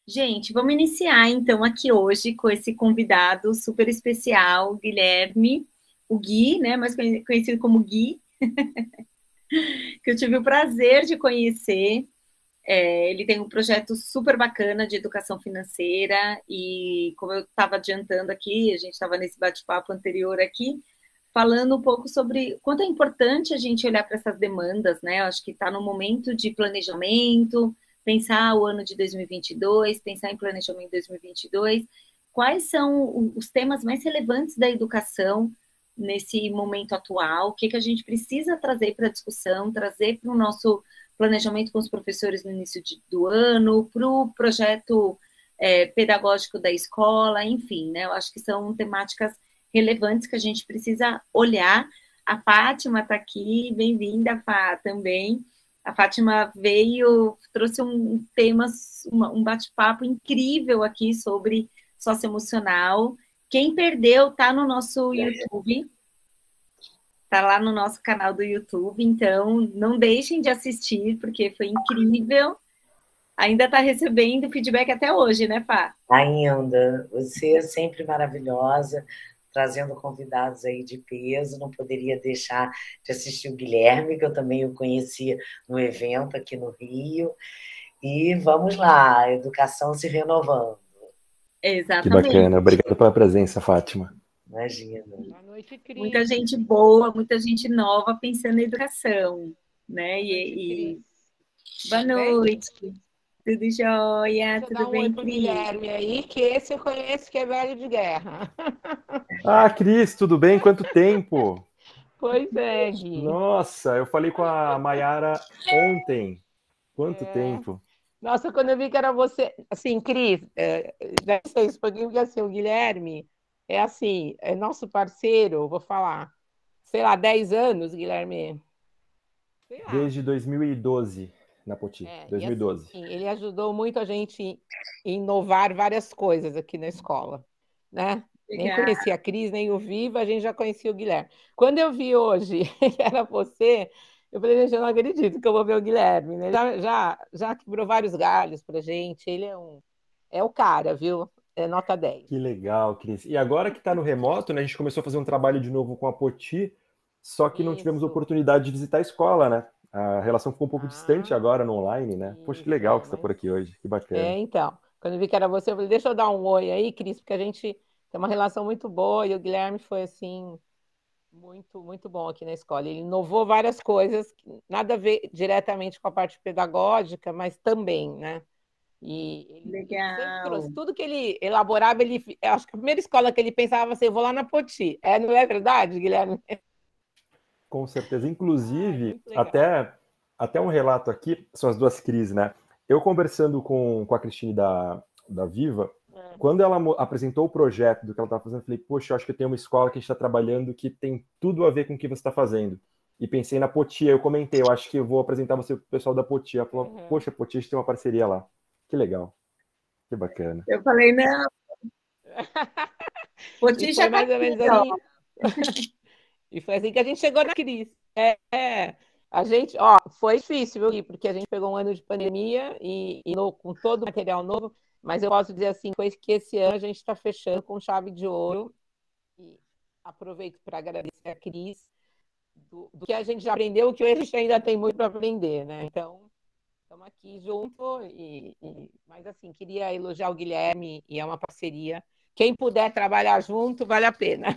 Gente, vamos iniciar então aqui hoje com esse convidado super especial, Guilherme, o Gui, né, mais conhecido como Gui, que eu tive o prazer de conhecer. Ele tem um projeto super bacana de educação financeira e, como eu estava adiantando aqui, a gente estava nesse bate-papo anterior aqui, falando um pouco sobre quanto é importante a gente olhar para essas demandas, né? Eu acho que está no momento de planejamento, pensar o ano de 2022, pensar em planejamento 2022, quais são os temas mais relevantes da educação nesse momento atual, o que, que a gente precisa trazer para a discussão, trazer para o nosso planejamento com os professores no início do ano, para o projeto pedagógico da escola, enfim, né? Eu acho que são temáticas relevantes que a gente precisa olhar. A Fátima está aqui, bem-vinda, Fá, também. A Fátima veio, trouxe um tema, um bate-papo incrível aqui sobre socioemocional. Quem perdeu está no nosso YouTube, está lá no nosso canal do YouTube, então não deixem de assistir, porque foi incrível. Ainda está recebendo feedback até hoje, né, Fá? Ainda, você é sempre maravilhosa, trazendo convidados aí de peso. Não poderia deixar de assistir o Guilherme, que eu também o conheci no evento aqui no Rio. E vamos lá, a educação se renovando. Que bacana. Exatamente. Obrigado pela presença, Fátima. Imagina. Boa noite, Muita Cris. gente boa, muita gente nova pensando em educação, né? Boa noite, Cris. Boa Tudo bem? noite, tudo jóia, Deixa eu tudo dar um oi bem, pro Cris? Guilherme aí, que esse eu conheço que é velho de guerra. Ah, Cris, tudo bem? Quanto tempo? Pois é, Gui. Nossa, eu falei com a Mayara ontem. Quanto É. tempo? Nossa, quando eu vi que era você. Assim, Cris, já sei isso um pouquinho, porque assim, o Guilherme é assim, é nosso parceiro, vou falar, sei lá, 10 anos, Guilherme. Sei lá. Desde 2012, na Poti. E assim, 2012. ele ajudou muito a gente em inovar várias coisas aqui na escola, né? Nem Legal. conhecia a Cris, nem o Viva, a gente já conhecia o Guilherme. Quando eu vi hoje que era você, eu falei, gente, eu não acredito que eu vou ver o Guilherme, né? Já quebrou vários galhos pra gente, ele é o cara, viu? É nota 10. Que legal, Cris. E agora que está no remoto, né, a gente começou a fazer um trabalho de novo com a Poti, só que não tivemos Isso. oportunidade de visitar a escola, né? A relação ficou um pouco distante Ah, agora no online, né? Poxa, que isso, legal que você está mas por aqui hoje. Que bacana. então, quando eu vi que era você, eu falei, deixa eu dar um oi aí, Cris, porque a gente tem uma relação muito boa e o Guilherme foi assim muito, muito bom aqui na escola. Ele inovou várias coisas, nada a ver diretamente com a parte pedagógica, mas também, né? E ele sempre trouxe Legal. tudo que ele elaborava. Acho que a primeira escola que ele pensava assim, eu vou lá na Poti. Não é verdade, Guilherme? Com certeza. Ai, Inclusive, muito legal. até um relato aqui, são as duas crises, né? Eu conversando com a Cristine da Viva, É. quando ela apresentou o projeto do que ela estava fazendo, eu falei, poxa, eu acho que eu tenho uma escola que a gente está trabalhando que tem tudo a ver com o que você está fazendo. E pensei na Poti, eu comentei, eu acho que eu vou apresentar você para o pessoal da Poti. Ela falou, Uhum. poxa, Poti, a gente tem uma parceria lá. Que legal, que bacana. Eu falei, não, o E Ti foi já tá mais ou aqui, menos ó. assim. E foi assim que a gente chegou na crise. A gente, ó, foi difícil, viu, Gui? Porque a gente pegou um ano de pandemia com todo o material novo, mas eu posso dizer assim, foi que esse ano a gente está fechando com chave de ouro. E aproveito para agradecer a Cris do que a gente já aprendeu, que hoje a gente ainda tem muito para aprender, né? Então, estamos aqui junto mas assim, queria elogiar o Guilherme e é uma parceria. Quem puder trabalhar junto, vale a pena.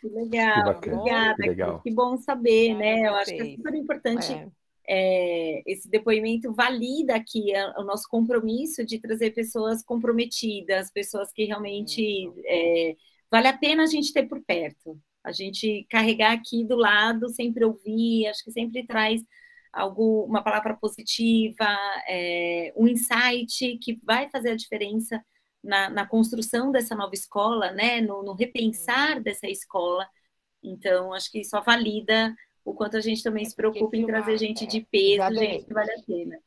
Que Que legal, Tá bacana, bom? obrigada, que Cris. legal. Que bom saber, Obrigada a né? Eu acho que é vocês. super importante. É, Esse depoimento valida aqui o nosso compromisso de trazer pessoas comprometidas, pessoas que realmente isso. vale a pena a gente ter por perto. A gente carregar aqui do lado, sempre ouvir, acho que sempre traz uma palavra positiva, um insight que vai fazer a diferença na construção dessa nova escola, né? No repensar dessa escola. Então, acho que só valida o quanto a gente também se Porque preocupa em trazer gente de peso, gente que exatamente. vale a pena.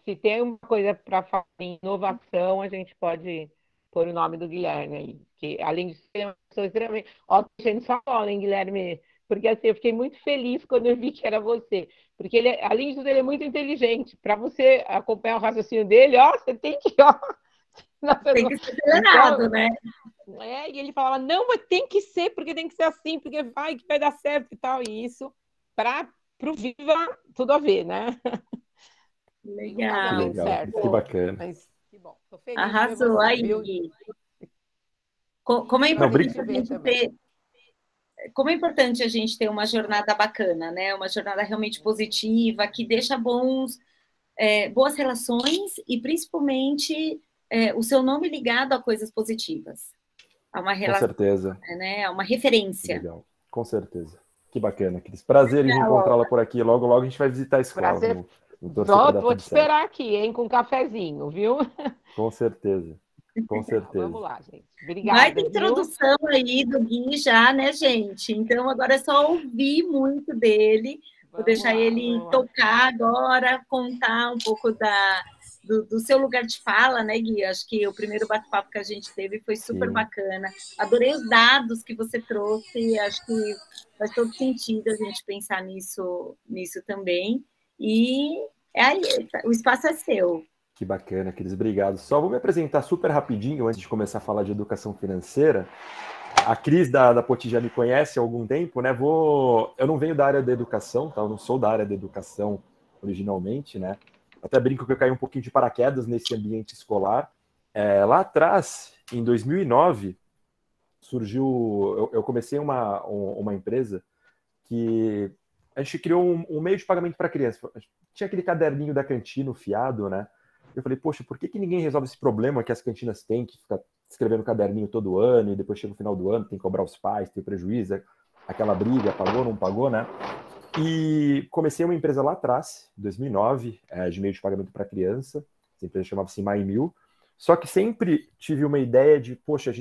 Se tem uma coisa para falar em inovação, a gente pode pôr o nome do Guilherme aí. Que, além de ser uma pessoa extremamente. Ó, a gente só fala, hein, Guilherme? porque assim, eu fiquei muito feliz quando eu vi que era você. Porque ele, além de tudo, ele é muito inteligente. Para você acompanhar o raciocínio dele, ó, você tem que, ó. Tem que ser acelerado, Então, né? e ele falava, não, mas tem que ser, porque tem que ser assim, porque vai que vai dar certo e tal. E isso, para o Viva, tudo a ver, né? E no Que Legal. casamento legal, certo. que bacana. Mas que bom, tô feliz de ver Arrasou você, aí, viu? Gui. Como é Não, importante Prazer te a ver gente também. ter, como é importante a gente ter uma jornada bacana, né? Uma jornada realmente positiva, que deixa boas relações e principalmente o seu nome ligado a coisas positivas, a uma com relação, certeza. né? A uma Que referência. legal. Com certeza. Que bacana, Cris. Prazer em Legal. reencontrá-la por aqui. Logo, logo a gente vai visitar a escola. Prazer. Vamos torcer para dar Vou tudo te certo. esperar aqui, hein, com um cafezinho, viu? Com certeza. Com Vamos certeza. lá, gente. Baita Obrigada, viu? introdução aí do Gui já, né, gente? Então agora é só ouvir muito dele. Vou Vamos deixar lá, ele vamos lá. tocar agora, contar um pouco do seu lugar de fala, né, Gui? Acho que o primeiro bate-papo que a gente teve foi super Sim. bacana. Adorei os dados que você trouxe, acho que faz todo sentido a gente pensar nisso também. E aí, o espaço é seu. Que bacana, Cris. Obrigado. Só vou me apresentar super rapidinho antes de começar a falar de educação financeira. A Cris da Poti já me conhece há algum tempo, né? Eu não venho da área da educação, tá? Eu não sou da área da educação originalmente, né? Até brinco que eu caí um pouquinho de paraquedas nesse ambiente escolar. Lá atrás, em 2009, surgiu... Eu comecei uma empresa que a gente criou um meio de pagamento para criança. Tinha aquele caderninho da cantina, o fiado, né? Eu falei, poxa, por que ninguém resolve esse problema que as cantinas têm, que fica escrevendo caderninho todo ano e depois chega o final do ano, tem que cobrar os pais, tem prejuízo, aquela briga, pagou, não pagou, né? E comecei uma empresa lá atrás, em 2009, de meio de pagamento para criança. Essa empresa chamava-se MyMill. Só que sempre tive uma ideia de, poxa,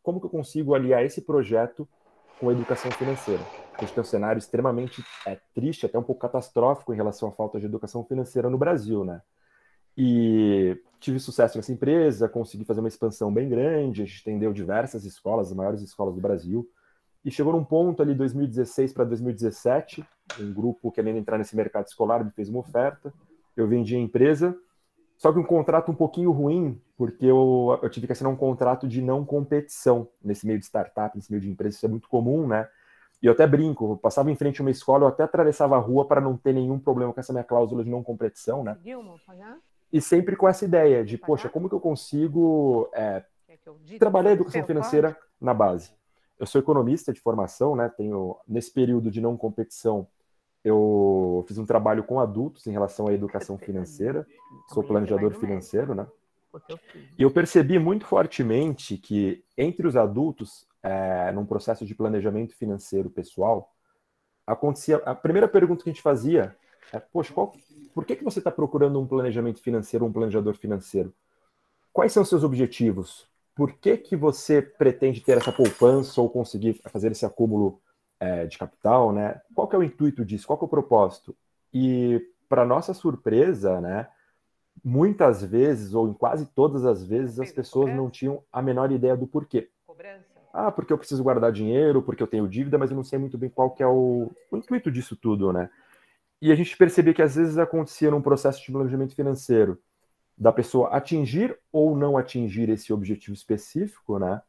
como que eu consigo aliar esse projeto com a educação financeira? A gente tem um cenário extremamente triste, até um pouco catastrófico em relação à falta de educação financeira no Brasil, né? E tive sucesso nessa empresa, consegui fazer uma expansão bem grande, a gente atendeu diversas escolas, as maiores escolas do Brasil, e chegou num ponto ali, 2016 para 2017, um grupo querendo entrar nesse mercado escolar me fez uma oferta, eu vendi a empresa, só que um contrato um pouquinho ruim, porque eu tive que assinar um contrato de não competição nesse meio de startup, nesse meio de empresa, isso é muito comum, né? E eu até brinco, eu passava em frente a uma escola, eu até atravessava a rua para não ter nenhum problema com essa minha cláusula de não competição, né? E sempre com essa ideia de, poxa, como que eu consigo trabalhar a educação financeira na base? Eu sou economista de formação, né? Nesse período de não competição, eu fiz um trabalho com adultos em relação à educação financeira, sou planejador financeiro, né? E eu percebi muito fortemente que entre os adultos, num processo de planejamento financeiro pessoal, acontecia, a primeira pergunta que a gente fazia é, poxa, por que você está procurando um planejamento financeiro, um planejador financeiro? Quais são os seus objetivos? Por que você pretende ter essa poupança ou conseguir fazer esse acúmulo de capital, né? Qual que é o intuito disso? Qual que é o propósito? E, para nossa surpresa, né, muitas vezes, ou em quase todas as vezes, as pessoas não tinham a menor ideia do porquê. Ah, porque eu preciso guardar dinheiro, porque eu tenho dívida, mas eu não sei muito bem qual que é o intuito disso tudo, né? E a gente percebia que às vezes acontecia num processo de planejamento financeiro da pessoa atingir ou não atingir esse objetivo específico, né?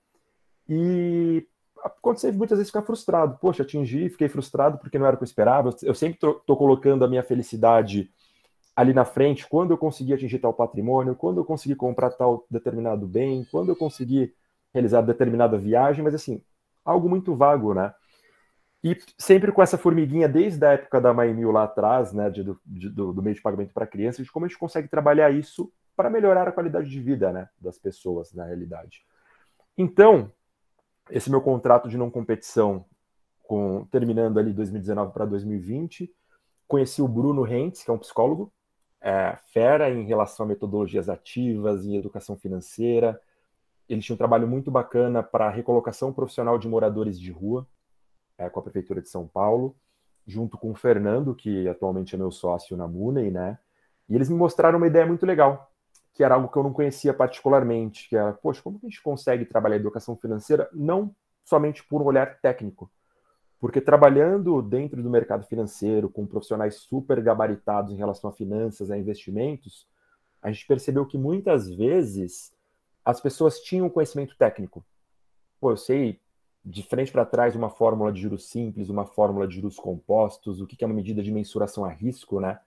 E acontecia muitas vezes ficar frustrado. Poxa, atingi, fiquei frustrado porque não era o que eu esperava. Eu sempre estou colocando a minha felicidade ali na frente, quando eu conseguir atingir tal patrimônio, quando eu conseguir comprar tal determinado bem, quando eu conseguir realizar determinada viagem, mas assim, algo muito vago, né? E sempre com essa formiguinha, desde a época da MyMill lá atrás, né, do meio de pagamento para crianças, de como a gente consegue trabalhar isso para melhorar a qualidade de vida, né, das pessoas, na realidade. Então, esse meu contrato de não competição, terminando ali 2019 para 2020, conheci o Bruno Rentz, que é um psicólogo, fera em relação a metodologias ativas, em educação financeira. Ele tinha um trabalho muito bacana para a recolocação profissional de moradores de rua, com a Prefeitura de São Paulo, junto com o Fernando, que atualmente é meu sócio na Money, né? E eles me mostraram uma ideia muito legal, que era algo que eu não conhecia particularmente, que era, poxa, como que a gente consegue trabalhar a educação financeira não somente por um olhar técnico, Porque trabalhando dentro do mercado financeiro, com profissionais super gabaritados em relação a finanças, a investimentos, a gente percebeu que muitas vezes as pessoas tinham conhecimento técnico. Pô, eu sei de frente para trás uma fórmula de juros simples, uma fórmula de juros compostos, o que é uma medida de mensuração a risco, né?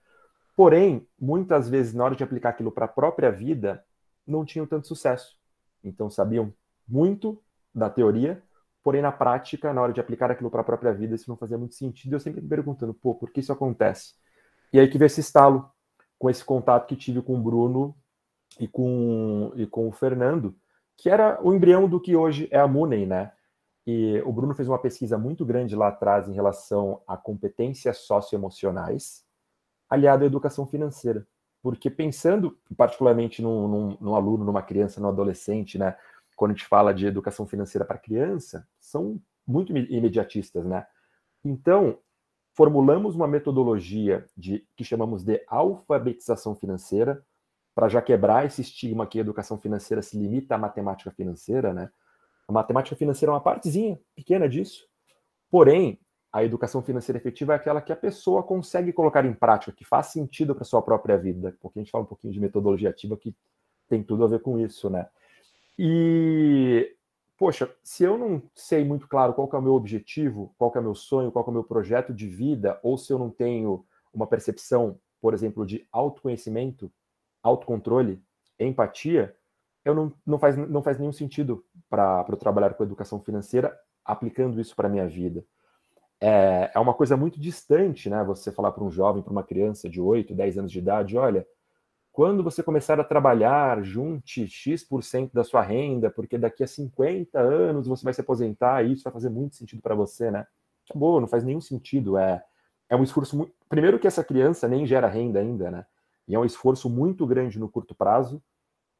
Porém, muitas vezes, na hora de aplicar aquilo para a própria vida, não tinham tanto sucesso. Então, sabiam muito da teoria, porém, na prática, na hora de aplicar aquilo para a própria vida, isso não fazia muito sentido. Eu sempre me perguntando, pô, por que isso acontece? E aí que veio esse estalo, com esse contato que tive com o Bruno e com o Fernando, que era o embrião do que hoje é a Money, né? E o Bruno fez uma pesquisa muito grande lá atrás em relação a competências socioemocionais, aliado à educação financeira. Porque pensando particularmente num aluno, numa criança, num adolescente, né? Quando a gente fala de educação financeira para criança, são muito imediatistas, né? Então, formulamos uma metodologia que chamamos de alfabetização financeira, para já quebrar esse estigma que a educação financeira se limita à matemática financeira, né? A matemática financeira é uma partezinha pequena disso, porém, a educação financeira efetiva é aquela que a pessoa consegue colocar em prática, que faz sentido para a sua própria vida, porque a gente fala um pouquinho de metodologia ativa que tem tudo a ver com isso, né? E, poxa, se eu não sei muito claro qual que é o meu objetivo, qual que é o meu sonho, qual que é o meu projeto de vida, ou se eu não tenho uma percepção, por exemplo, de autoconhecimento, autocontrole, empatia, não faz nenhum sentido para eu trabalhar com educação financeira aplicando isso para a minha vida. É uma coisa muito distante, né? Você falar para um jovem, para uma criança de 8, 10 anos de idade, olha, quando você começar a trabalhar, junte X% da sua renda, porque daqui a 50 anos você vai se aposentar e isso vai fazer muito sentido para você, né? Acabou, não faz nenhum sentido. É um esforço muito... Primeiro que essa criança nem gera renda ainda, né? E é um esforço muito grande no curto prazo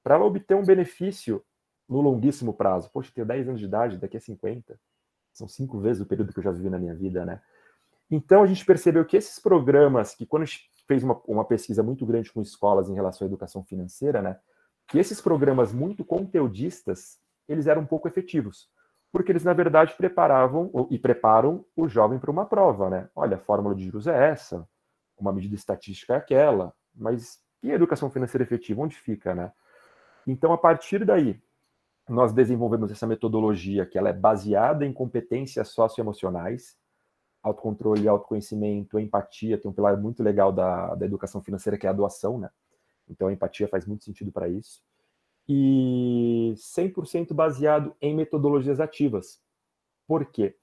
para ela obter um benefício no longuíssimo prazo. Poxa, eu tenho 10 anos de idade, daqui a 50. São 5 vezes o período que eu já vivi na minha vida, né? Então, a gente percebeu que esses programas, que quando a gente fez uma pesquisa muito grande com escolas em relação à educação financeira, né? Que esses programas muito conteudistas, eles eram um pouco efetivos. Porque eles, na verdade, preparavam e preparam o jovem para uma prova, né? Olha, a fórmula de juros é essa, uma medida estatística é aquela, mas e a educação financeira efetiva? Onde fica, né? Então, a partir daí, nós desenvolvemos essa metodologia que ela é baseada em competências socioemocionais, autocontrole, autoconhecimento, empatia, tem um pilar muito legal da educação financeira que é a doação, né? Então a empatia faz muito sentido para isso. E 100% baseado em metodologias ativas. Por quê?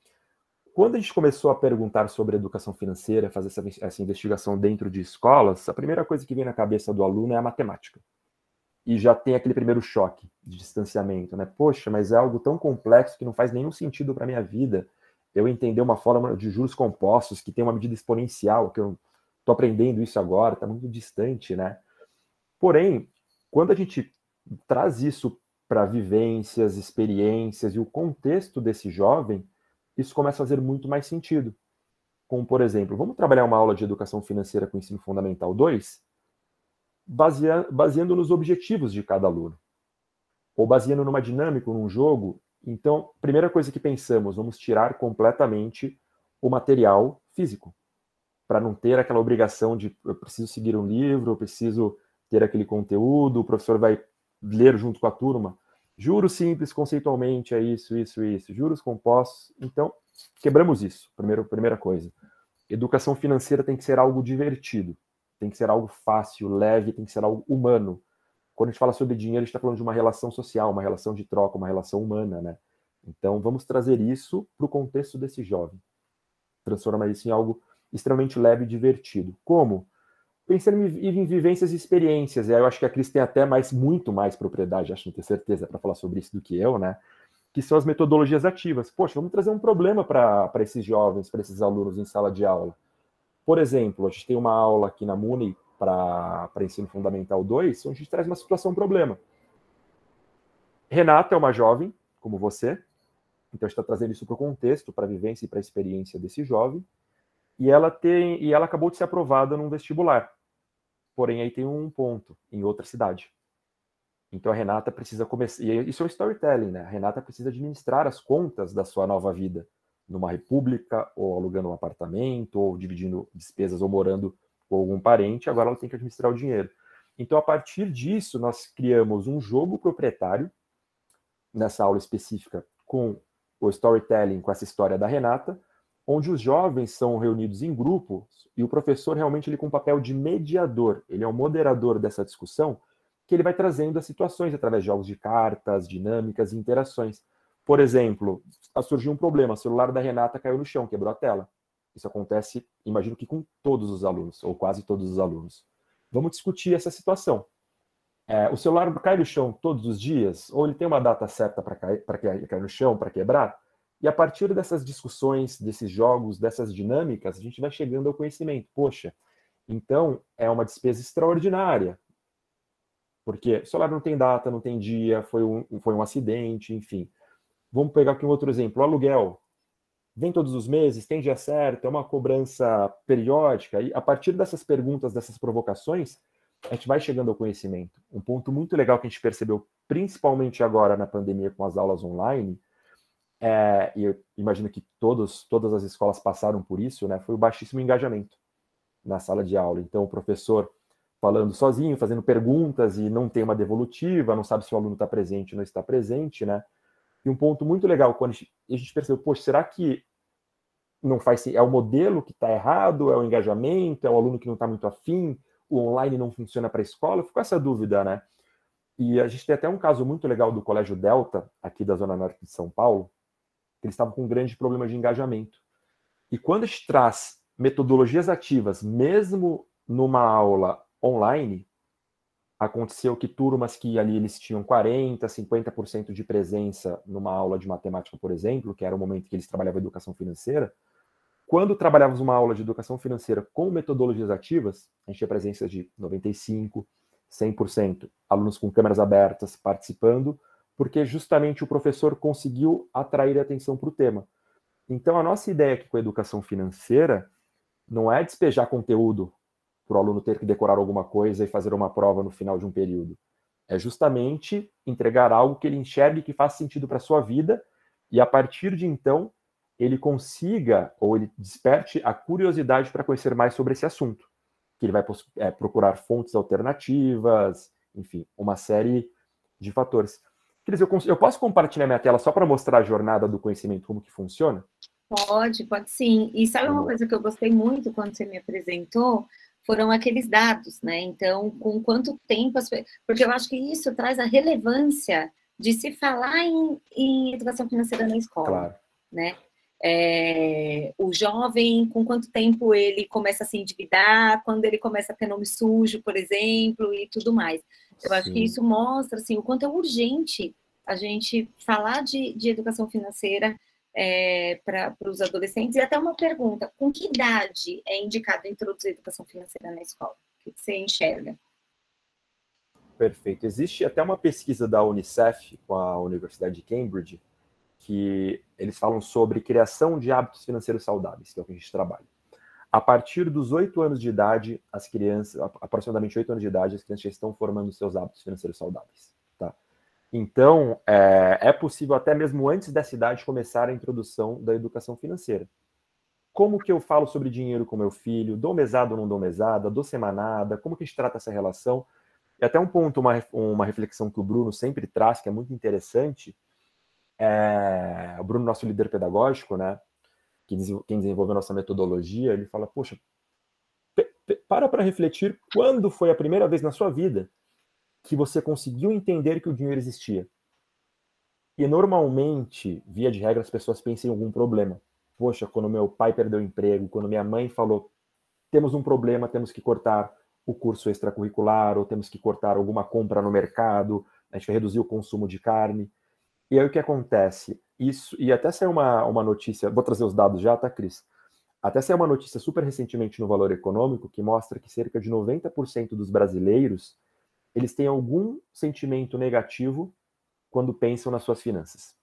Quando a gente começou a perguntar sobre educação financeira, fazer essa investigação dentro de escolas, a primeira coisa que vem na cabeça do aluno é a matemática. E já tem aquele primeiro choque de distanciamento, né? Poxa, mas é algo tão complexo que não faz nenhum sentido para a minha vida. Eu entender uma fórmula de juros compostos que tem uma medida exponencial, que eu estou aprendendo isso agora, está muito distante, né? Porém, quando a gente traz isso para vivências, experiências e o contexto desse jovem, isso começa a fazer muito mais sentido. Como, por exemplo, vamos trabalhar uma aula de educação financeira com ensino fundamental 2, baseando nos objetivos de cada aluno, ou baseando numa dinâmica, num jogo. Então, primeira coisa que pensamos, vamos tirar completamente o material físico, para não ter aquela obrigação de eu preciso seguir um livro, eu preciso ter aquele conteúdo, o professor vai ler junto com a turma. Juros simples, conceitualmente, é isso, isso, isso. Juros compostos. Então, quebramos isso, primeira coisa. Educação financeira tem que ser algo divertido, tem que ser algo fácil, leve, tem que ser algo humano. Quando a gente fala sobre dinheiro, a gente está falando de uma relação social, uma relação de troca, uma relação humana, né? Então, vamos trazer isso para o contexto desse jovem. Transformar isso em algo extremamente leve e divertido. Como? Pensando em vivências e experiências. E aí eu acho que a Cris tem até muito mais propriedade, acho, não tenho certeza, para falar sobre isso do que eu, né? Que são as metodologias ativas. Poxa, vamos trazer um problema para esses jovens, para esses alunos em sala de aula. Por exemplo, a gente tem uma aula aqui na Muni para ensino fundamental 2, onde a gente traz uma situação, um problema. Renata é uma jovem, como você, então a gente está trazendo isso para o contexto, para a vivência e para a experiência desse jovem, e ela acabou de ser aprovada num vestibular. Porém, aí tem um ponto, em outra cidade. Então a Renata precisa começar, e isso é um storytelling, né? A Renata precisa administrar as contas da sua nova vida, numa república, ou alugando um apartamento, ou dividindo despesas, ou morando com algum parente, agora ela tem que administrar o dinheiro. Então, a partir disso, nós criamos um jogo proprietário, nessa aula específica, com o storytelling, com essa história da Renata, onde os jovens são reunidos em grupos e o professor realmente ele com um papel de mediador, ele é o moderador dessa discussão, que ele vai trazendo as situações através de jogos de cartas, dinâmicas e interações. Por exemplo, surgiu um problema, o celular da Renata caiu no chão, quebrou a tela. Isso acontece, imagino que com todos os alunos, ou quase todos os alunos. Vamos discutir essa situação. O celular cai no chão todos os dias, ou ele tem uma data certa para cair no chão, para quebrar? E a partir dessas discussões, desses jogos, dessas dinâmicas, a gente vai chegando ao conhecimento. Poxa, então é uma despesa extraordinária, porque o celular não tem data, não tem dia, foi um acidente, enfim. Vamos pegar aqui um outro exemplo, o aluguel. Vem todos os meses, tem dia certo, é uma cobrança periódica, e a partir dessas perguntas, dessas provocações, a gente vai chegando ao conhecimento. Um ponto muito legal que a gente percebeu, principalmente agora na pandemia com as aulas online, e eu imagino que todas as escolas passaram por isso, né, foi o baixíssimo engajamento na sala de aula. Então, o professor falando sozinho, fazendo perguntas e não tem uma devolutiva, não sabe se o aluno está presente ou não está presente, né? E um ponto muito legal, quando a gente percebeu, poxa, será que não faz, é o modelo que está errado, é o engajamento, é o aluno que não está muito afim, o online não funciona para a escola? Ficou essa dúvida, né? E a gente tem até um caso muito legal do Colégio Delta, aqui da Zona Norte de São Paulo, que eles estavam com um grande problema de engajamento. E quando a gente traz metodologias ativas, mesmo numa aula online, aconteceu que turmas que ali eles tinham 40%, 50% de presença numa aula de matemática, por exemplo, que era o momento que eles trabalhavam educação financeira, quando trabalhávamos uma aula de educação financeira com metodologias ativas, a gente tinha presença de 95%, 100%, alunos com câmeras abertas participando, porque justamente o professor conseguiu atrair a atenção para o tema. Então, a nossa ideia aqui com a educação financeira não é despejar conteúdo para o aluno ter que decorar alguma coisa e fazer uma prova no final de um período. É justamente entregar algo que ele enxergue que faz sentido para a sua vida e, a partir de então, ele consiga ou ele desperte a curiosidade para conhecer mais sobre esse assunto. Que ele vai procurar fontes alternativas, enfim, uma série de fatores. Cris, eu posso compartilhar minha tela só para mostrar a jornada do conhecimento, como que funciona? Pode sim. E sabe uma coisa que eu gostei muito quando você me apresentou? Foram aqueles dados, né? Então, com quanto tempo... Porque eu acho que isso traz a relevância de se falar em educação financeira na escola, claro, né? O jovem, com quanto tempo ele começa a se endividar, quando ele começa a ter nome sujo, por exemplo, e tudo mais. Eu acho que isso mostra assim, o quanto é urgente a gente falar de educação financeira para os adolescentes. E até uma pergunta, com que idade é indicado introduzir educação financeira na escola? O que você enxerga? Perfeito. Existe até uma pesquisa da Unicef com a Universidade de Cambridge, que eles falam sobre criação de hábitos financeiros saudáveis, que é o que a gente trabalha. A partir dos 8 anos de idade, as crianças, aproximadamente 8 anos de idade, as crianças já estão formando seus hábitos financeiros saudáveis. Tá? Então, é possível até mesmo antes dessa idade começar a introdução da educação financeira. Como que eu falo sobre dinheiro com meu filho? Dou mesada ou não dou mesada? Dou semanada? Como que a gente trata essa relação? E até um ponto, uma reflexão que o Bruno sempre traz, que é muito interessante, o Bruno, nosso líder pedagógico, né, quem desenvolveu a nossa metodologia, ele fala, poxa, para refletir quando foi a primeira vez na sua vida que você conseguiu entender que o dinheiro existia. E normalmente, via de regra, as pessoas pensam em algum problema. Poxa, quando meu pai perdeu o emprego, quando minha mãe falou, temos um problema, temos que cortar o curso extracurricular, ou temos que cortar alguma compra no mercado, a gente vai reduzir o consumo de carne. E aí o que acontece? Isso, e até saiu uma notícia, vou trazer os dados já, tá, Cris? Até saiu uma notícia super recentemente no Valor Econômico que mostra que cerca de 90% dos brasileiros, eles têm algum sentimento negativo quando pensam nas suas finanças.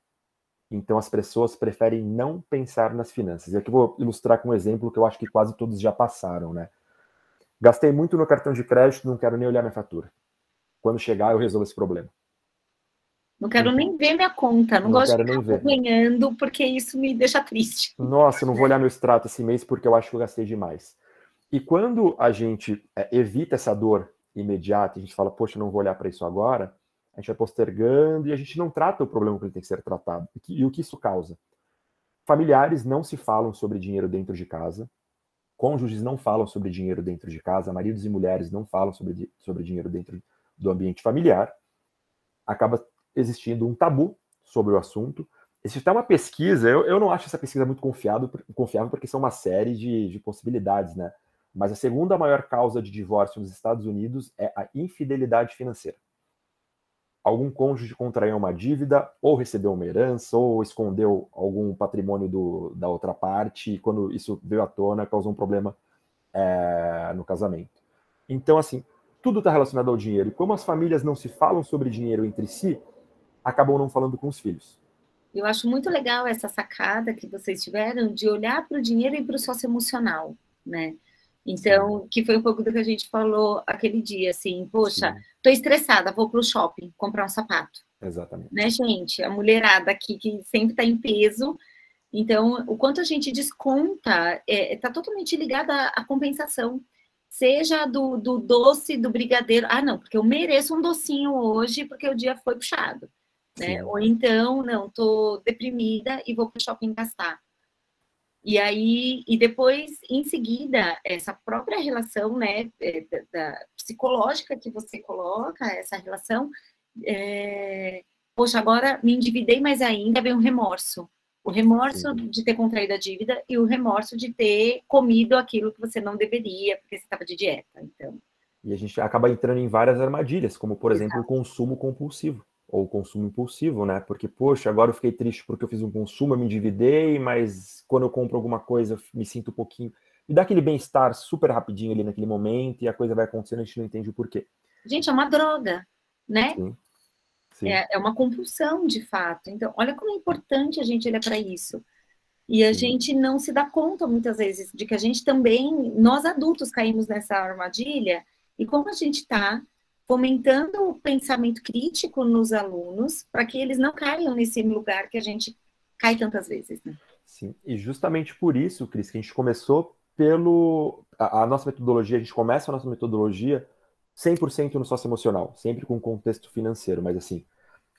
Então as pessoas preferem não pensar nas finanças. E aqui eu vou ilustrar com um exemplo que eu acho que quase todos já passaram, né? Gastei muito no cartão de crédito, não quero nem olhar minha fatura. Quando chegar, eu resolvo esse problema. Não quero nem ver minha conta, não Não gosto de quero nem ficar ver. acompanhando, porque isso me deixa triste. Nossa, eu não vou olhar meu extrato esse mês porque eu acho que eu gastei demais. E quando a gente evita essa dor imediata, a gente fala, poxa, eu não vou olhar para isso agora, a gente vai postergando e a gente não trata o problema que ele tem que ser tratado. E o que isso causa? Familiares não se falam sobre dinheiro dentro de casa, cônjuges não falam sobre dinheiro dentro de casa, maridos e mulheres não falam sobre dinheiro dentro do ambiente familiar, acaba existindo um tabu sobre o assunto. Existe até uma pesquisa, eu não acho essa pesquisa muito confiável porque são uma série de possibilidades, né? Mas a segunda maior causa de divórcio nos Estados Unidos é a infidelidade financeira. Algum cônjuge contraiu uma dívida, ou recebeu uma herança, ou escondeu algum patrimônio da outra parte, e quando isso veio à tona, causou um problema no casamento. Então, assim, tudo está relacionado ao dinheiro. E como as famílias não se falam sobre dinheiro entre si, acabam não falando com os filhos. Eu acho muito legal essa sacada que vocês tiveram de olhar para o dinheiro e para o socioemocional, né? Então, que foi um pouco do que a gente falou aquele dia, assim, poxa, tô estressada, vou pro shopping comprar um sapato. Exatamente. Né, gente? A mulherada aqui que sempre tá em peso. Então, o quanto a gente desconta tá totalmente ligada à compensação. Seja do doce, do brigadeiro. Ah, não, porque eu mereço um docinho hoje porque o dia foi puxado. Né? Ou então, não, tô deprimida e vou pro shopping gastar. E aí, e depois, em seguida, essa própria relação, né, da psicológica que você coloca, essa relação, poxa, agora me endividei mais ainda, vem o remorso. O remorso de ter contraído a dívida e o remorso de ter comido aquilo que você não deveria, porque você estava de dieta. Então. E a gente acaba entrando em várias armadilhas, como, por exemplo, o consumo compulsivo. Ou consumo impulsivo, né? Porque, poxa, agora eu fiquei triste porque eu fiz um consumo, eu me endividei, mas quando eu compro alguma coisa, eu me sinto um pouquinho... Me dá aquele bem-estar super rapidinho ali naquele momento e a coisa vai acontecendo, a gente não entende o porquê. Gente, é uma droga, né? Sim. Sim. É uma compulsão, de fato. Então, olha como é importante a gente olhar para isso. E a gente não se dá conta, muitas vezes, de que a gente também, nós adultos, caímos nessa armadilha, e como a gente está fomentando o pensamento crítico nos alunos, para que eles não caiam nesse lugar que a gente cai tantas vezes. Né? Sim, e justamente por isso, Cris, que a gente começou pelo... A nossa metodologia, a gente começa a nossa metodologia 100% no socioemocional, sempre com contexto financeiro, mas assim,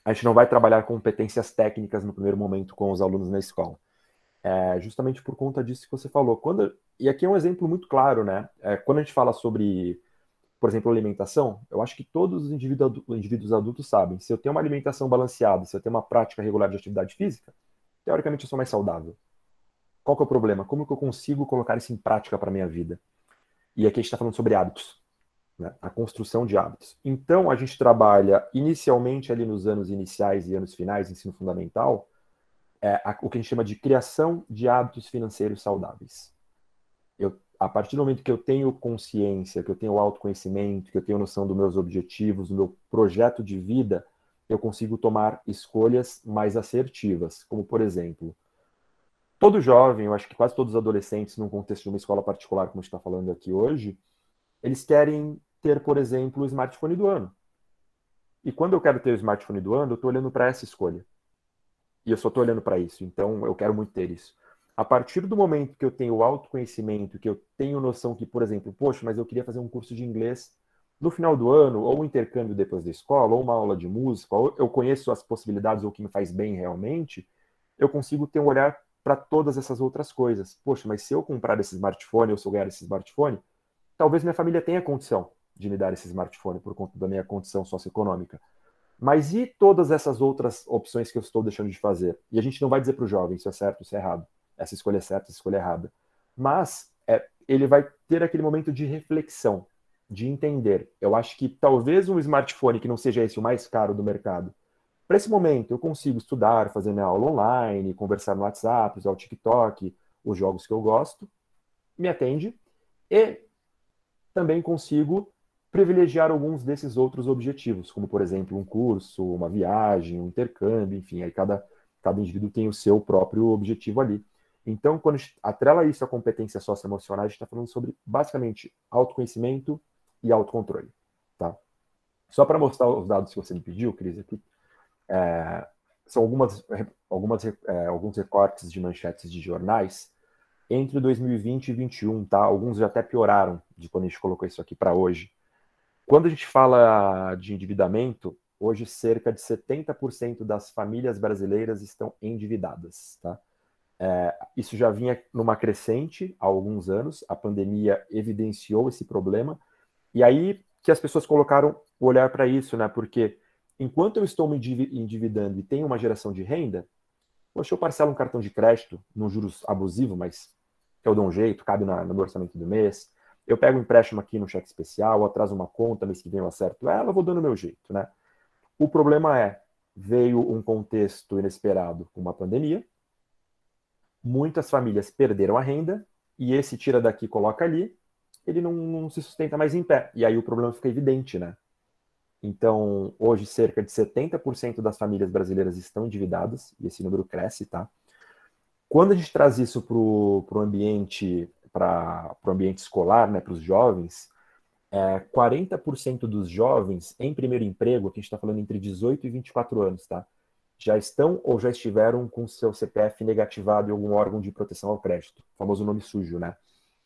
a gente não vai trabalhar competências técnicas no primeiro momento com os alunos na escola. Justamente por conta disso que você falou. E aqui é um exemplo muito claro, né? Quando a gente fala sobre, por exemplo, alimentação, eu acho que todos os indivíduos adultos sabem, se eu tenho uma alimentação balanceada, se eu tenho uma prática regular de atividade física, teoricamente eu sou mais saudável. Qual que é o problema? Como que eu consigo colocar isso em prática para a minha vida? E aqui a gente está falando sobre hábitos, né? A construção de hábitos. Então, a gente trabalha inicialmente ali nos anos iniciais e anos finais, ensino fundamental, o que a gente chama de criação de hábitos financeiros saudáveis. A partir do momento que eu tenho consciência, que eu tenho autoconhecimento, que eu tenho noção dos meus objetivos, do meu projeto de vida, eu consigo tomar escolhas mais assertivas. Como, por exemplo, todo jovem, eu acho que quase todos os adolescentes, num contexto de uma escola particular, como a gente está falando aqui hoje, eles querem ter, por exemplo, o smartphone do ano. E quando eu quero ter o smartphone do ano, eu estou olhando para essa escolha. E eu só estou olhando para isso, então eu quero muito ter isso. A partir do momento que eu tenho autoconhecimento, que eu tenho noção que, por exemplo, poxa, mas eu queria fazer um curso de inglês no final do ano, ou um intercâmbio depois da escola, ou uma aula de música, ou eu conheço as possibilidades ou o que me faz bem realmente, eu consigo ter um olhar para todas essas outras coisas. Poxa, mas se eu comprar esse smartphone, ou se eu ganhar esse smartphone, talvez minha família tenha condição de me dar esse smartphone por conta da minha condição socioeconômica. Mas e todas essas outras opções que eu estou deixando de fazer? E a gente não vai dizer para o jovem se é certo ou se é errado. Essa escolha é certa, essa escolha é errada. Mas ele vai ter aquele momento de reflexão, de entender. Eu acho que talvez um smartphone que não seja esse o mais caro do mercado, para esse momento eu consigo estudar, fazer minha aula online, conversar no WhatsApp, usar o TikTok, os jogos que eu gosto, me atende, e também consigo privilegiar alguns desses outros objetivos, como, por exemplo, um curso, uma viagem, um intercâmbio, enfim, aí cada indivíduo tem o seu próprio objetivo ali. Então, quando a gente atrela isso à competência socioemocional, a gente está falando sobre, basicamente, autoconhecimento e autocontrole, tá? Só para mostrar os dados que você me pediu, Cris, aqui, São alguns recortes de manchetes de jornais entre 2020 e 2021, tá? Alguns já até pioraram de quando a gente colocou isso aqui para hoje. Quando a gente fala de endividamento, hoje cerca de 70% das famílias brasileiras estão endividadas, tá? Isso já vinha numa crescente há alguns anos, a pandemia evidenciou esse problema, e aí que as pessoas colocaram o olhar para isso, né? Porque enquanto eu estou me endividando e tenho uma geração de renda, poxa, eu parcelo um cartão de crédito num juros abusivo, mas eu dou um jeito, cabe no meu orçamento do mês. Eu pego um empréstimo aqui no cheque especial, eu atraso uma conta, mês que vem eu acerto ela, vou dando o meu jeito, né? O problema veio um contexto inesperado com uma pandemia, muitas famílias perderam a renda, e esse tira daqui, coloca ali, ele não se sustenta mais em pé. E aí o problema fica evidente, né? Então, hoje, cerca de 70% das famílias brasileiras estão endividadas, e esse número cresce, tá? Quando a gente traz isso para o ambiente escolar, né, para os jovens, 40% dos jovens em primeiro emprego, aqui a gente está falando entre 18 e 24 anos, tá? Já estão ou já estiveram com seu CPF negativado em algum órgão de proteção ao crédito, o famoso nome sujo, né?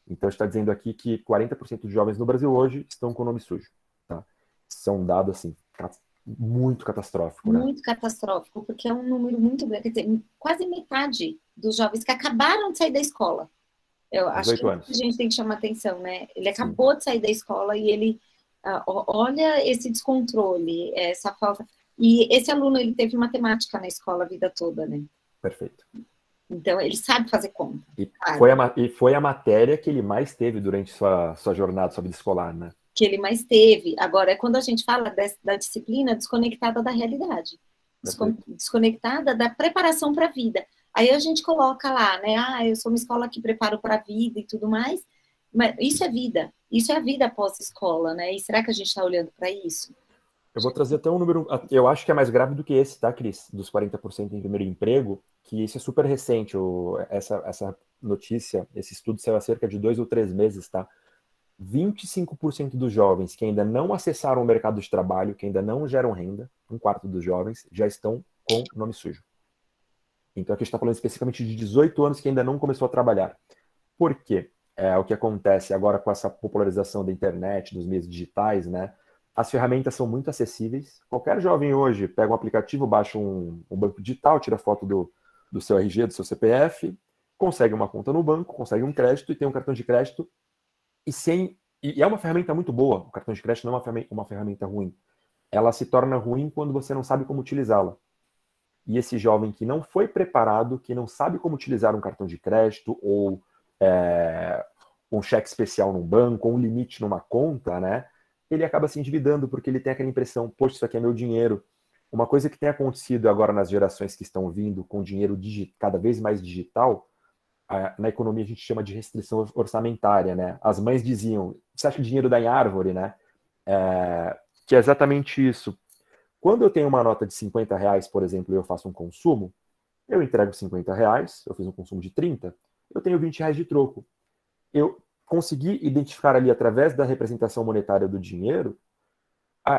Então, a gente está dizendo aqui que 40% dos jovens no Brasil hoje estão com o nome sujo, tá? São dados, assim, muito catastrófico, né? Muito catastrófico, porque é um número muito grande, quer dizer, quase metade dos jovens que acabaram de sair da escola. Eu acho que a gente tem que chamar atenção, né? Ele acabou de sair da escola e ele olha esse descontrole, essa falta. E esse aluno, ele teve matemática na escola a vida toda, né? Perfeito. Então, ele sabe fazer conta. E foi a matéria que ele mais teve durante sua jornada, sua vida escolar, né? Que ele mais teve. Agora, é quando a gente fala da disciplina desconectada da realidade. Desconectada da preparação para a vida. Aí a gente coloca lá, né? Eu sou uma escola que preparo para a vida e tudo mais. Mas isso é vida. Isso é a vida após escola, né? E será que a gente está olhando para isso? Eu vou trazer até um número, eu acho que é mais grave do que esse, tá, Cris? Dos 40% em primeiro emprego, que isso é super recente, essa notícia, esse estudo saiu há cerca de 2 ou 3 meses, tá? 25% dos jovens que ainda não acessaram o mercado de trabalho, que ainda não geram renda, 1/4 dos jovens, já estão com nome sujo. Então aqui a gente está falando especificamente de 18 anos que ainda não começou a trabalhar. Por quê? O que acontece agora com essa popularização da internet, dos meios digitais, né? As ferramentas são muito acessíveis. Qualquer jovem hoje pega um aplicativo, baixa um banco digital, tira foto do seu RG, do seu CPF, consegue uma conta no banco, consegue um crédito e tem um cartão de crédito. E é uma ferramenta muito boa. O cartão de crédito não é uma ferramenta ruim. Ela se torna ruim quando você não sabe como utilizá-la. E esse jovem que não foi preparado, que não sabe como utilizar um cartão de crédito ou um cheque especial num banco, ou um limite numa conta, né? Ele acaba se endividando porque ele tem aquela impressão, poxa, isso aqui é meu dinheiro. Uma coisa que tem acontecido agora nas gerações que estão vindo com dinheiro cada vez mais digital, na economia a gente chama de restrição orçamentária, né? As mães diziam, você acha que o dinheiro dá em árvore, né? Que é exatamente isso. Quando eu tenho uma nota de R$50, por exemplo, e eu faço um consumo, eu entrego R$50, eu fiz um consumo de 30, eu tenho R$20 de troco. Eu consegui identificar ali, através da representação monetária do dinheiro,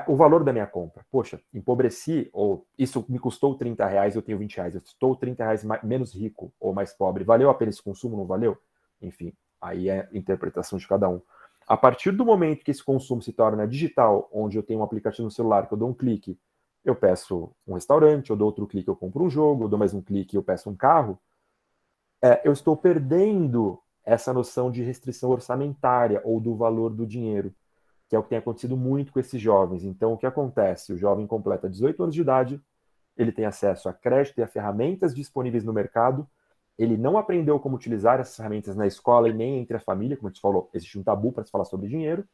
o valor da minha compra. Poxa, empobreci, ou isso me custou R$30, eu tenho R$20, eu estou R$30 menos rico ou mais pobre. Valeu a pena esse consumo, não valeu? Enfim, aí é a interpretação de cada um. A partir do momento que esse consumo se torna digital, onde eu tenho um aplicativo no celular que eu dou um clique, eu peço um restaurante, eu dou outro clique, eu compro um jogo, eu dou mais um clique, eu peço um carro, eu estou perdendo essa noção de restrição orçamentária ou do valor do dinheiro, que é o que tem acontecido muito com esses jovens. Então, o que acontece? O jovem completa 18 anos de idade, ele tem acesso a crédito e a ferramentas disponíveis no mercado, ele não aprendeu como utilizar essas ferramentas na escola e nem entre a família, como a gente falou, existe um tabu para se falar sobre dinheiro,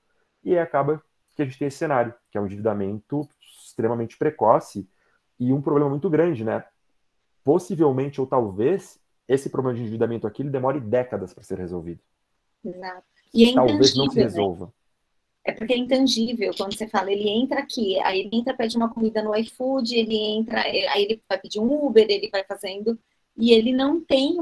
e aí acaba que a gente tem esse cenário, que é um endividamento extremamente precoce e um problema muito grande, né? Possivelmente, ou talvez, esse problema de endividamento aqui ele demore décadas para ser resolvido. Exato. E talvez não se resolva. Né? É porque é intangível, quando você fala, ele entra aqui, aí ele entra, pede uma comida no iFood, ele entra, aí ele vai pedir um Uber, ele vai fazendo, e ele não tem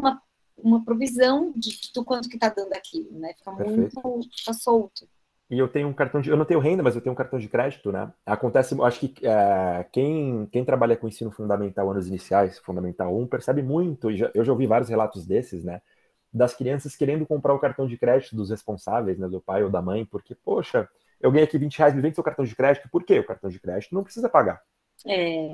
uma provisão do quanto que está dando aquilo, né? Fica muito solto. E eu tenho um cartão de. Eu não tenho renda, mas eu tenho um cartão de crédito, né? Acontece, acho que quem trabalha com ensino fundamental, anos iniciais, Fundamental 1, percebe muito, eu já ouvi vários relatos desses, né? Das crianças querendo comprar o cartão de crédito dos responsáveis, né? Do pai ou da mãe, porque, poxa, eu ganhei aqui R$ 20, me vende seu cartão de crédito. Por quê? O cartão de crédito não precisa pagar.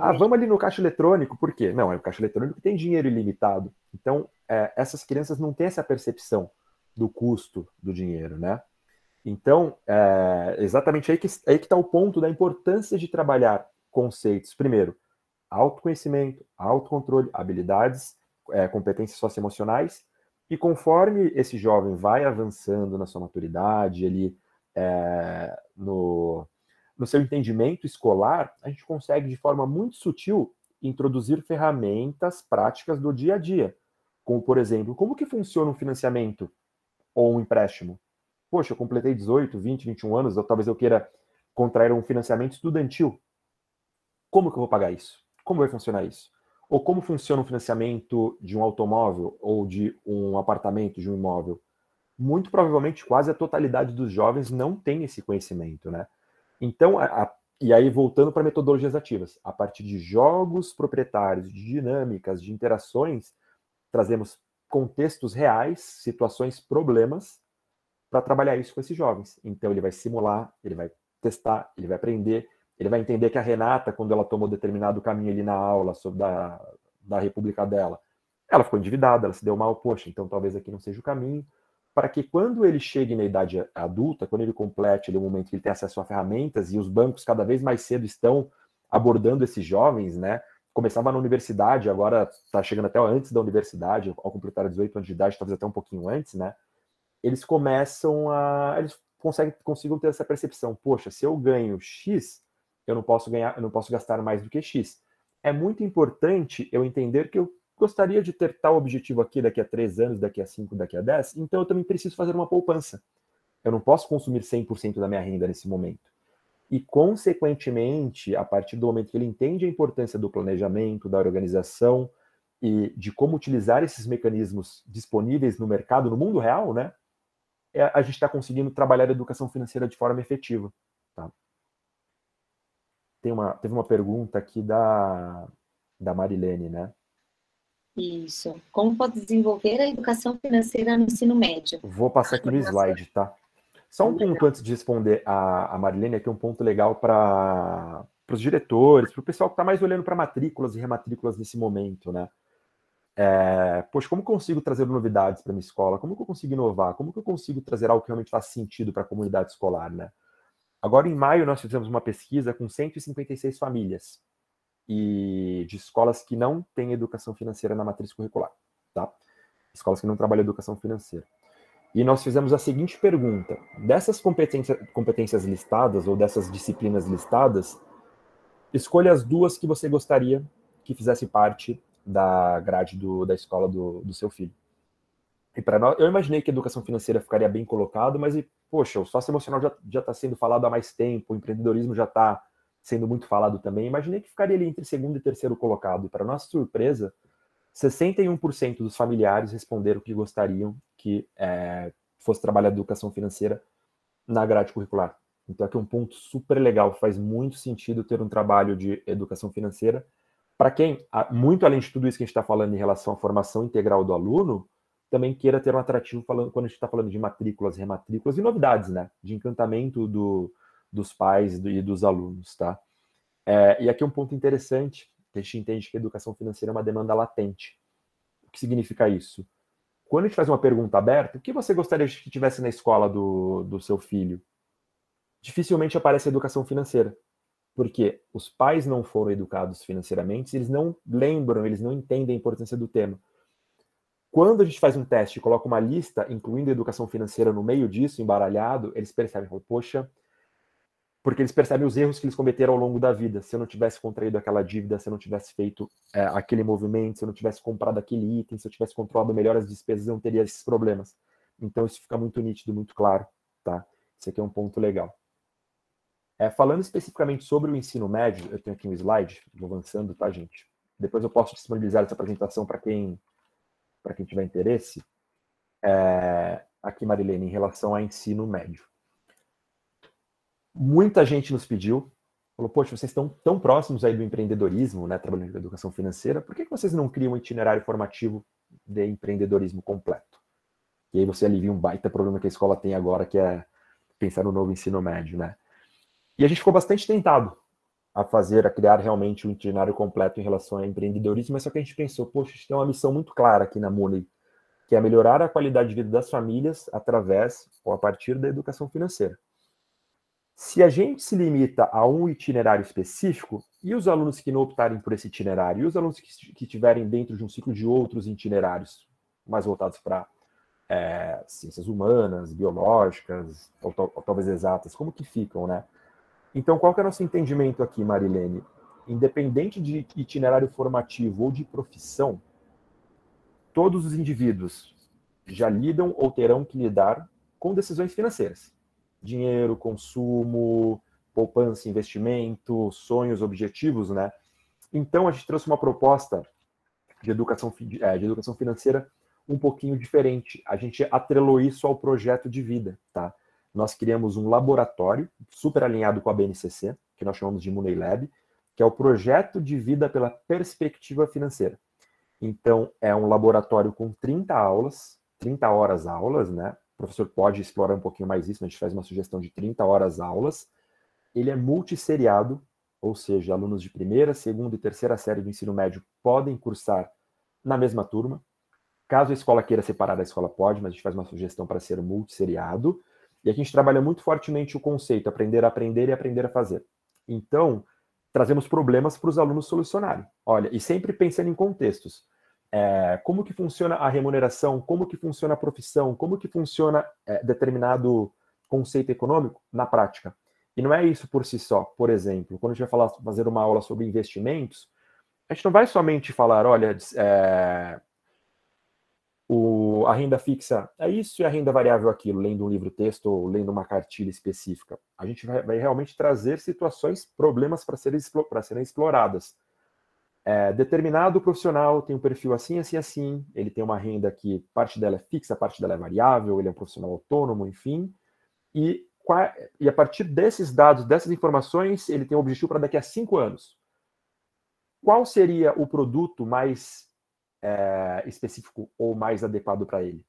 Ah, vamos ali no caixa eletrônico, por quê? Não, é o caixa eletrônico que tem dinheiro ilimitado. Então, essas crianças não têm essa percepção do custo do dinheiro, né? Então, exatamente aí que está o ponto da importância de trabalhar conceitos. Primeiro, autoconhecimento, autocontrole, habilidades, competências socioemocionais. E conforme esse jovem vai avançando na sua maturidade, ele no seu entendimento escolar, a gente consegue, de forma muito sutil, introduzir ferramentas práticas do dia a dia. Como, por exemplo, como que funciona um financiamento ou um empréstimo? Poxa, eu completei 18, 20, 21 anos, ou talvez eu queira contrair um financiamento estudantil. Como que eu vou pagar isso? Como vai funcionar isso? Ou como funciona um financiamento de um automóvel ou de um apartamento, de um imóvel? Muito provavelmente quase a totalidade dos jovens não tem esse conhecimento, né? Então, e aí voltando para metodologias ativas, a partir de jogos proprietários, de dinâmicas, de interações, trazemos contextos reais, situações, problemas, para trabalhar isso com esses jovens. Então, ele vai simular, ele vai testar, ele vai aprender, ele vai entender que a Renata, quando ela tomou determinado caminho ali na aula sobre da república dela, ela ficou endividada, ela se deu mal, poxa, então talvez aqui não seja o caminho, para que quando ele chegue na idade adulta, quando ele complete ali o momento que ele tem acesso a ferramentas, e os bancos cada vez mais cedo estão abordando esses jovens, né? Começava na universidade, agora está chegando até antes da universidade, ao completar 18 anos de idade, talvez até um pouquinho antes, né? Eles começam a. Eles consigam ter essa percepção. Poxa, se eu ganho X, eu não posso gastar mais do que X. É muito importante eu entender que eu gostaria de ter tal objetivo aqui daqui a 3 anos, daqui a 5, daqui a 10, então eu também preciso fazer uma poupança. Eu não posso consumir 100% da minha renda nesse momento. E, consequentemente, a partir do momento que ele entende a importância do planejamento, da organização e de como utilizar esses mecanismos disponíveis no mercado, no mundo real, né? A gente está conseguindo trabalhar a educação financeira de forma efetiva. Tá? Teve uma pergunta aqui da Marilene, né? Isso. Como pode desenvolver a educação financeira no ensino médio? Vou passar aqui no slide, tá? Só um ponto antes de responder a Marilene, aqui um ponto legal para os diretores, para o pessoal que está mais olhando para matrículas e rematrículas nesse momento, né? Poxa, como eu consigo trazer novidades para minha escola? Como que eu consigo inovar? Como que eu consigo trazer algo que realmente faz sentido para a comunidade escolar, né? Agora, em maio, nós fizemos uma pesquisa com 156 famílias e de escolas que não têm educação financeira na matriz curricular, tá? Escolas que não trabalham educação financeira. E nós fizemos a seguinte pergunta: dessas competências listadas ou dessas disciplinas listadas, escolha as 2 que você gostaria que fizesse parte da grade da escola do seu filho. E para nós, eu imaginei que a educação financeira ficaria bem colocado, mas, poxa, o socioemocional já está sendo falado há mais tempo, o empreendedorismo já está sendo muito falado também. Imaginei que ficaria ali entre segundo e terceiro colocado. E, para nossa surpresa, 61% dos familiares responderam que gostariam que fosse trabalhar a educação financeira na grade curricular. Então, aqui é um ponto super legal. Faz muito sentido ter um trabalho de educação financeira. Para quem, muito além de tudo isso que a gente está falando em relação à formação integral do aluno, também queira ter um atrativo quando a gente está falando de matrículas, rematrículas e novidades, né? De encantamento dos pais e dos alunos, tá? E aqui um ponto interessante, que a gente entende que a educação financeira é uma demanda latente. O que significa isso? Quando a gente faz uma pergunta aberta, o que você gostaria que tivesse na escola do seu filho? Dificilmente aparece a educação financeira, porque os pais não foram educados financeiramente, eles não lembram, eles não entendem a importância do tema. Quando a gente faz um teste e coloca uma lista, incluindo a educação financeira no meio disso, embaralhado, eles percebem, poxa, porque eles percebem os erros que eles cometeram ao longo da vida. Se eu não tivesse contraído aquela dívida, se eu não tivesse feito aquele movimento, se eu não tivesse comprado aquele item, se eu tivesse controlado melhor as despesas, eu não teria esses problemas. Então isso fica muito nítido, muito claro, tá? Isso aqui é um ponto legal. Falando especificamente sobre o ensino médio, eu tenho aqui um slide, vou avançando, tá, gente? Depois eu posso disponibilizar essa apresentação para quem tiver interesse. Aqui, Marilene, em relação ao ensino médio. Muita gente nos pediu, falou, poxa, vocês estão tão próximos aí do empreendedorismo, né, trabalhando com educação financeira, por que vocês não criam um itinerário formativo de empreendedorismo completo? E aí você alivia um baita problema que a escola tem agora, que é pensar no novo ensino médio, né? E a gente ficou bastante tentado a criar realmente um itinerário completo em relação ao empreendedorismo, mas só que a gente pensou, poxa, a gente tem uma missão muito clara aqui na Mooney, que é melhorar a qualidade de vida das famílias através ou a partir da educação financeira. Se a gente se limita a um itinerário específico, e os alunos que não optarem por esse itinerário, e os alunos que estiverem dentro de um ciclo de outros itinerários, mais voltados para ciências humanas, biológicas, ou talvez exatas, como que ficam, né? Então, qual que é o nosso entendimento aqui, Marilene? Independente de itinerário formativo ou de profissão, todos os indivíduos já lidam ou terão que lidar com decisões financeiras. Dinheiro, consumo, poupança, investimento, sonhos, objetivos, né? Então, a gente trouxe uma proposta de educação financeira um pouquinho diferente. A gente atrelou isso ao projeto de vida, tá? Nós criamos um laboratório super alinhado com a BNCC, que nós chamamos de Mooney Lab, que é o projeto de vida pela perspectiva financeira. Então, é um laboratório com 30 horas aulas, né? O professor pode explorar um pouquinho mais isso, mas a gente faz uma sugestão de 30 horas aulas. Ele é multisseriado, ou seja, alunos de primeira, segunda e terceira série do ensino médio podem cursar na mesma turma. Caso a escola queira separar, a escola pode, mas a gente faz uma sugestão para ser multisseriado. E aqui a gente trabalha muito fortemente o conceito aprender a aprender e aprender a fazer. Então, trazemos problemas para os alunos solucionarem. Olha, e sempre pensando em contextos. Como que funciona a remuneração, como que funciona a profissão, como que funciona determinado conceito econômico na prática. E não é isso por si só. Por exemplo, quando a gente vai fazer uma aula sobre investimentos, a gente não vai somente falar, olha, a renda fixa é isso e a renda variável aquilo, lendo um livro-texto ou lendo uma cartilha específica. A gente vai realmente trazer situações, problemas para serem exploradas. Determinado profissional tem um perfil assim, assim, assim, ele tem uma renda que parte dela é fixa, parte dela é variável, ele é um profissional autônomo, enfim, e a partir desses dados, dessas informações, ele tem um objetivo para daqui a 5 anos. Qual seria o produto mais específico ou mais adequado para ele?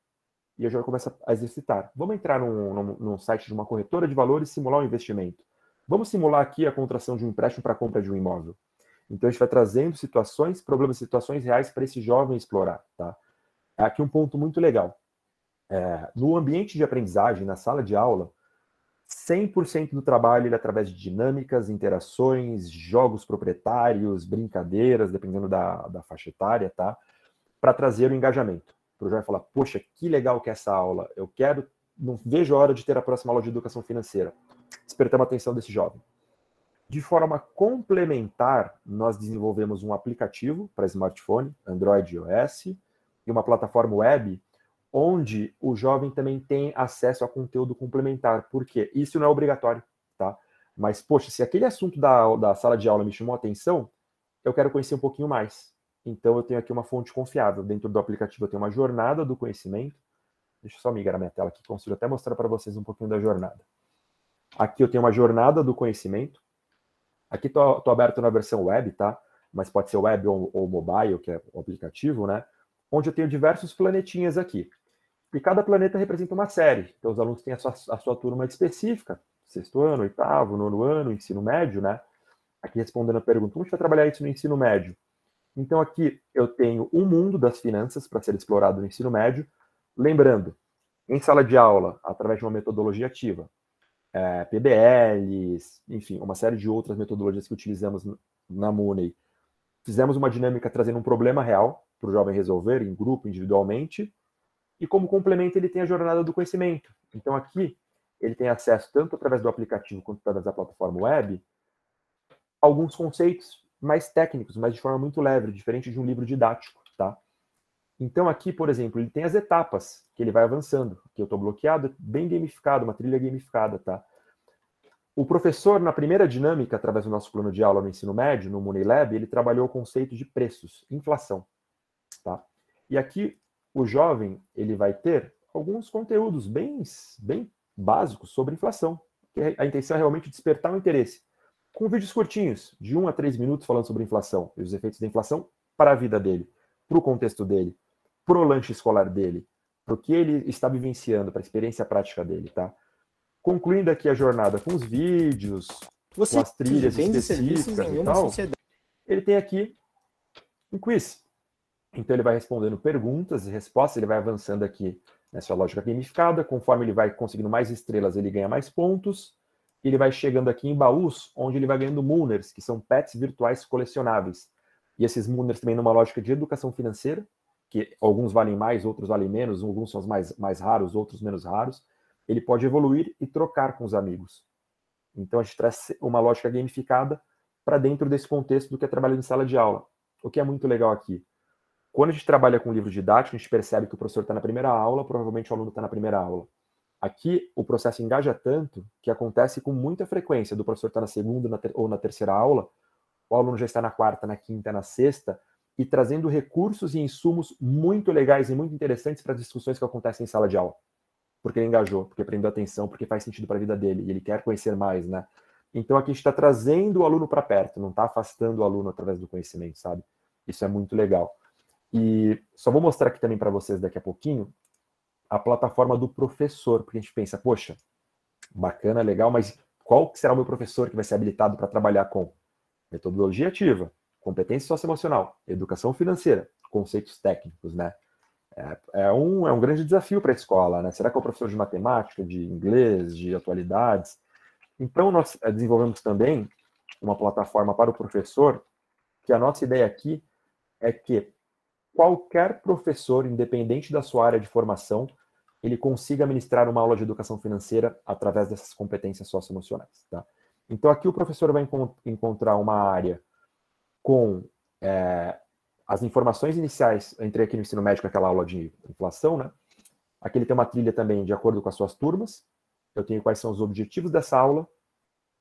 E eu já começo a exercitar. Vamos entrar num site de uma corretora de valores e simular um investimento. Vamos simular aqui a contração de um empréstimo para a compra de um imóvel. Então, a gente vai trazendo problemas, situações reais para esse jovem explorar. Tá? Aqui um ponto muito legal. No ambiente de aprendizagem, na sala de aula, 100% do trabalho é através de dinâmicas, interações, jogos proprietários, brincadeiras, dependendo da faixa etária, tá? Para trazer o engajamento. Para o jovem falar, poxa, que legal que é essa aula, não vejo a hora de ter a próxima aula de educação financeira. Despertamos a atenção desse jovem. De forma complementar, nós desenvolvemos um aplicativo para smartphone, Android e iOS, e uma plataforma web, onde o jovem também tem acesso a conteúdo complementar. Por quê? Isso não é obrigatório, tá? Mas, poxa, se aquele assunto da sala de aula me chamou a atenção, eu quero conhecer um pouquinho mais. Então, eu tenho aqui uma fonte confiável. Dentro do aplicativo, eu tenho uma jornada do conhecimento. Deixa eu só migrar minha tela aqui, consigo até mostrar para vocês um pouquinho da jornada. Aqui eu tenho uma jornada do conhecimento. Aqui estou aberto na versão web, tá? Mas pode ser web ou mobile, que é o aplicativo, né? Onde eu tenho diversos planetinhas aqui. E cada planeta representa uma série. Então, os alunos têm a sua turma específica, 6º ano, 8º, 9º ano, ensino médio, né? Aqui respondendo a pergunta, como a gente vai trabalhar isso no ensino médio? Então, aqui eu tenho um mundo das finanças para ser explorado no ensino médio. Lembrando, em sala de aula, através de uma metodologia ativa, PBLs, enfim, uma série de outras metodologias que utilizamos na Mooney. Fizemos uma dinâmica trazendo um problema real para o jovem resolver, em grupo, individualmente, e como complemento ele tem a jornada do conhecimento. Então aqui ele tem acesso, tanto através do aplicativo quanto através da plataforma web, a alguns conceitos mais técnicos, mas de forma muito leve, diferente de um livro didático, tá? Então aqui, por exemplo, ele tem as etapas que ele vai avançando. Aqui eu estou bloqueado, bem gamificado, uma trilha gamificada, tá? O professor, na primeira dinâmica, através do nosso plano de aula no ensino médio, no Mooney Lab, ele trabalhou o conceito de preços, inflação, tá? E aqui o jovem, ele vai ter alguns conteúdos bem básicos sobre inflação. que a intenção é realmente despertar o interesse. Com vídeos curtinhos, de 1 a 3 minutos, falando sobre inflação e os efeitos da inflação para a vida dele, para o contexto dele, para o lanche escolar dele, para o que ele está vivenciando, para a experiência prática dele, tá? Concluindo aqui a jornada com os vídeos, com as trilhas específicas e tal, ele tem aqui um quiz. Então ele vai respondendo perguntas e respostas, ele vai avançando aqui nessa lógica gamificada, conforme ele vai conseguindo mais estrelas, ele ganha mais pontos, e ele vai chegando aqui em baús, onde ele vai ganhando Mooners, que são pets virtuais colecionáveis. E esses Mooners também numa lógica de educação financeira, que alguns valem mais, outros valem menos, alguns são os mais raros, outros menos raros. Ele pode evoluir e trocar com os amigos. Então a gente traz uma lógica gamificada para dentro desse contexto do que é trabalho em sala de aula. O que é muito legal aqui. Quando a gente trabalha com livro didático, a gente percebe que o professor está na primeira aula, provavelmente o aluno está na primeira aula. Aqui, o processo engaja tanto que acontece com muita frequência do professor estar na segunda ou na terceira aula, o aluno já está na quarta, na quinta, na sexta, e trazendo recursos e insumos muito legais e muito interessantes para as discussões que acontecem em sala de aula. Porque ele engajou, porque prendeu atenção, porque faz sentido para a vida dele, e ele quer conhecer mais, né? Então aqui a gente está trazendo o aluno para perto, não está afastando o aluno através do conhecimento, sabe? Isso é muito legal. E só vou mostrar aqui também para vocês daqui a pouquinho a plataforma do professor, porque a gente pensa, poxa, bacana, legal, mas qual que será o meu professor que vai ser habilitado para trabalhar com metodologia ativa, competência socioemocional, educação financeira, conceitos técnicos, né? É um grande desafio para a escola, né? Será que é o professor de matemática, de inglês, de atualidades? Então, nós desenvolvemos também uma plataforma para o professor, que a nossa ideia aqui é que qualquer professor, independente da sua área de formação, ele consiga ministrar uma aula de educação financeira através dessas competências socioemocionais, tá? Então, aqui o professor vai encontrar uma área com as informações iniciais. Eu entrei aqui no ensino médio com aquela aula de inflação, né? Aqui ele tem uma trilha também de acordo com as suas turmas. Eu tenho quais são os objetivos dessa aula,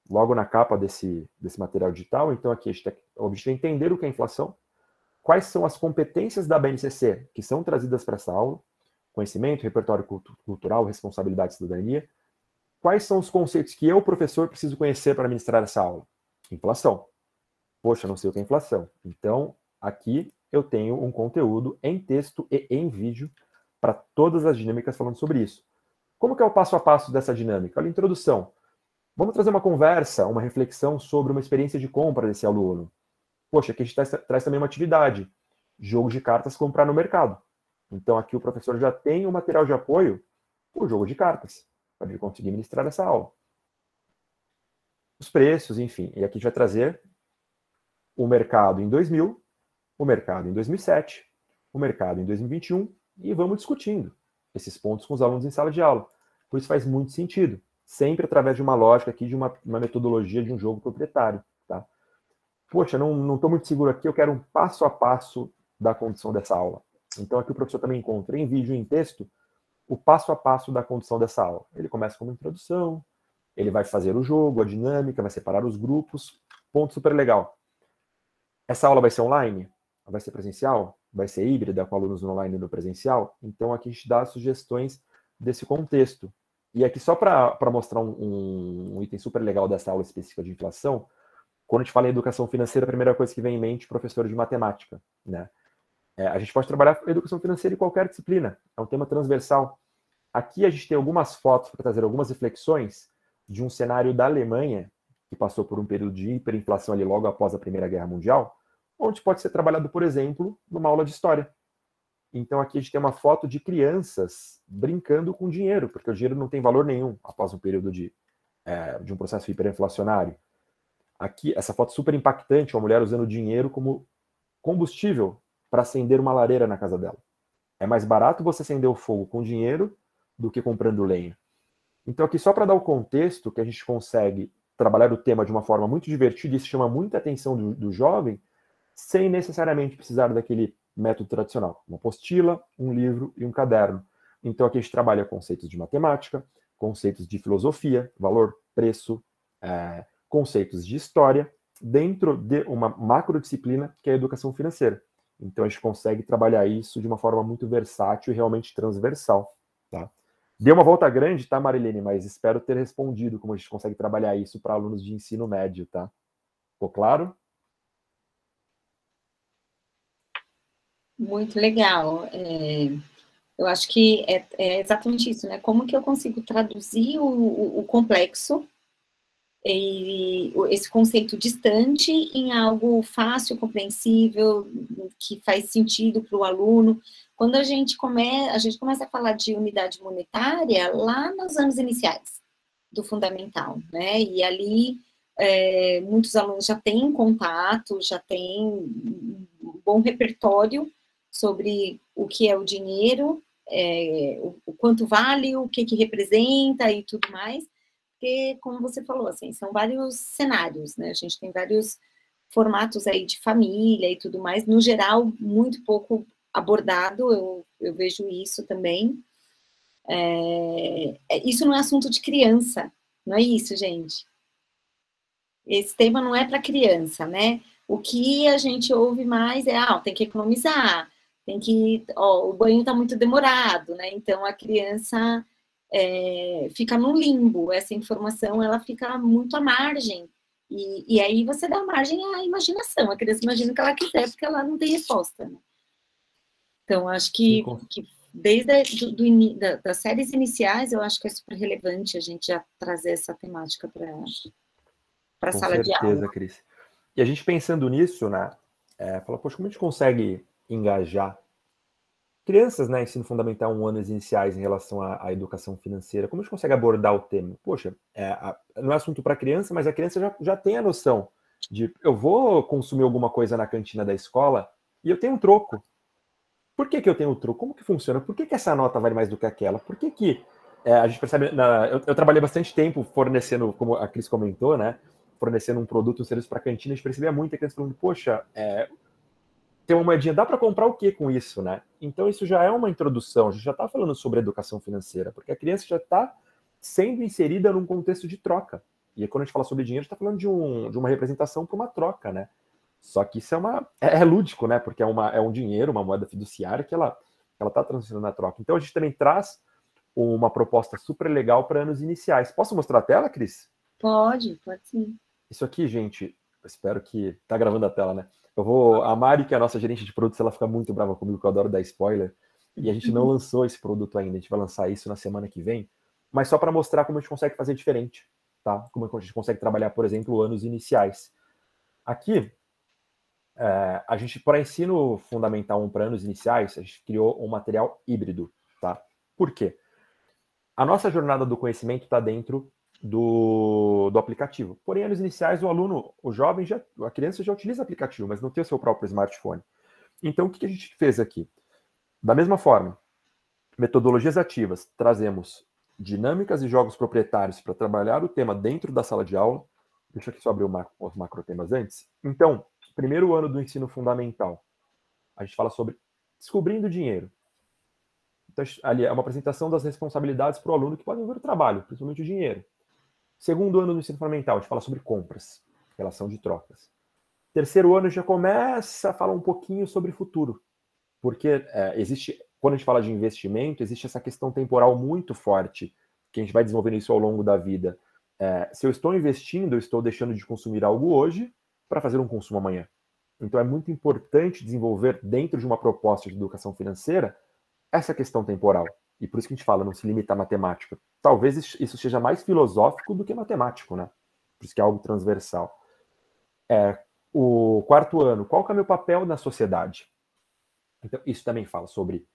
logo na capa desse material digital. Então, aqui o objetivo é entender o que é inflação, quais são as competências da BNCC que são trazidas para essa aula, conhecimento, repertório cultural, responsabilidade e cidadania. Quais são os conceitos que eu, professor, preciso conhecer para ministrar essa aula? Inflação. Poxa, não sei o que é inflação. Então, aqui eu tenho um conteúdo em texto e em vídeo para todas as dinâmicas falando sobre isso. Como que é o passo a passo dessa dinâmica? Olha a introdução. Vamos trazer uma conversa, uma reflexão sobre uma experiência de compra desse aluno. Poxa, aqui a gente traz também uma atividade. Jogo de cartas comprar no mercado. Então, aqui o professor já tem o material de apoio para o jogo de cartas, para ele conseguir ministrar essa aula. Os preços, enfim. E aqui a gente vai trazer o mercado em 2000, o mercado em 2007, o mercado em 2021, e vamos discutindo esses pontos com os alunos em sala de aula. Por isso faz muito sentido, sempre através de uma lógica aqui, de uma metodologia de um jogo proprietário. Tá? Poxa, não estou muito seguro aqui, eu quero um passo a passo da condução dessa aula. Então aqui o professor também encontra em vídeo e em texto o passo a passo da condução dessa aula. Ele começa com uma introdução, ele vai fazer o jogo, a dinâmica, vai separar os grupos, ponto super legal. Essa aula vai ser online? Vai ser presencial? Vai ser híbrida, com alunos no online e no presencial? Então aqui a gente dá sugestões desse contexto. E aqui só para mostrar um item super legal dessa aula específica de inflação, quando a gente fala em educação financeira, a primeira coisa que vem em mente é professor de matemática, né? A gente pode trabalhar educação financeira em qualquer disciplina, é um tema transversal. Aqui a gente tem algumas fotos para trazer algumas reflexões de um cenário da Alemanha, que passou por um período de hiperinflação ali logo após a Primeira Guerra Mundial, onde pode ser trabalhado, por exemplo, numa aula de história. Então aqui a gente tem uma foto de crianças brincando com dinheiro, porque o dinheiro não tem valor nenhum após um período de um processo hiperinflacionário. Aqui, essa foto super impactante, uma mulher usando dinheiro como combustível para acender uma lareira na casa dela. É mais barato você acender o fogo com dinheiro do que comprando lenha. Então aqui só para dar o contexto que a gente consegue trabalhar o tema de uma forma muito divertida, isso chama muita atenção do jovem, sem necessariamente precisar daquele método tradicional. Uma apostila, um livro e um caderno. Então aqui a gente trabalha conceitos de matemática, conceitos de filosofia, valor, preço, conceitos de história, dentro de uma macrodisciplina que é a educação financeira. Então a gente consegue trabalhar isso de uma forma muito versátil e realmente transversal. Tá? Deu uma volta grande, tá, Marilene? Mas espero ter respondido como a gente consegue trabalhar isso para alunos de ensino médio, tá? Ficou claro? Muito legal. Eu acho que é exatamente isso, né? Como que eu consigo traduzir o complexo e esse conceito distante em algo fácil, compreensível, que faz sentido para o aluno. Quando a gente começa a falar de unidade monetária lá nos anos iniciais do fundamental, né? E ali muitos alunos já têm contato, já têm um bom repertório sobre o que é o dinheiro, o quanto vale, o que representa e tudo mais. Porque, como você falou, assim, são vários cenários, né? A gente tem vários formatos aí de família e tudo mais, no geral, muito pouco abordado, eu vejo isso também. Isso não é assunto de criança, não é isso, gente. Esse tema não é para criança, né? O que a gente ouve mais é, tem que economizar, o banho está muito demorado, né? Então, a criança fica no limbo, essa informação ela fica muito à margem, e aí você dá margem à imaginação, a criança imagina o que ela quiser, porque ela não tem resposta, né? Então, acho que desde das séries iniciais, eu acho que é super relevante a gente já trazer essa temática para a sala de aula. Com certeza, Cris. E a gente pensando nisso, né, fala, poxa, como a gente consegue engajar crianças, né, ensino fundamental 1 anos iniciais em relação à educação financeira, como a gente consegue abordar o tema? Poxa, não é assunto para criança, mas a criança já tem a noção de eu vou consumir alguma coisa na cantina da escola e eu tenho um troco. Por que eu tenho um troco? Como que funciona? Por que essa nota vale mais do que aquela? Por que a gente percebe... Eu trabalhei bastante tempo fornecendo, como a Cris comentou, né, fornecendo um produto, um serviço para a cantina, a gente percebia muito a criança falando, poxa, tem uma moedinha, dá para comprar o que com isso, né? Então isso já é uma introdução, a gente já está falando sobre educação financeira, porque a criança já está sendo inserida num contexto de troca. E quando a gente fala sobre dinheiro, a gente está falando de uma representação para uma troca, né? Só que isso é lúdico, né? Porque é um dinheiro, uma moeda fiduciária que ela está transferindo na troca. Então a gente também traz uma proposta super legal para anos iniciais. Posso mostrar a tela, Cris? Pode sim. Isso aqui, gente, eu espero que tá gravando a tela, né? A Mari, que é a nossa gerente de produtos, ela fica muito brava comigo, que eu adoro dar spoiler. E a gente não lançou esse produto ainda, a gente vai lançar isso na semana que vem. Mas só para mostrar como a gente consegue fazer diferente, tá? Como a gente consegue trabalhar, por exemplo, anos iniciais. Aqui, a gente, para ensino fundamental 1 para anos iniciais, a gente criou um material híbrido, tá? Por quê? A nossa jornada do conhecimento está dentro do aplicativo. Porém, anos iniciais, o aluno, o jovem, a criança já utiliza aplicativo, mas não tem o seu próprio smartphone. Então, o que a gente fez aqui? Da mesma forma, metodologias ativas, trazemos dinâmicas e jogos proprietários para trabalhar o tema dentro da sala de aula. Deixa eu aqui só abrir os macrotemas antes. Então, primeiro ano do ensino fundamental, a gente fala sobre descobrindo dinheiro. Então, ali é uma apresentação das responsabilidades para o aluno que podem envolver o trabalho, principalmente o dinheiro. Segundo ano do ensino fundamental, a gente fala sobre compras, relação de trocas. Terceiro ano já começa a falar um pouquinho sobre futuro, porque quando a gente fala de investimento, existe essa questão temporal muito forte, que a gente vai desenvolvendo isso ao longo da vida. Se eu estou investindo, eu estou deixando de consumir algo hoje para fazer um consumo amanhã. Então é muito importante desenvolver dentro de uma proposta de educação financeira essa questão temporal. E por isso que a gente fala, não se limita à matemática. Talvez isso seja mais filosófico do que matemático, né? Por isso que é algo transversal. O quarto ano, qual que é o meu papel na sociedade? Então, isso também fala sobre...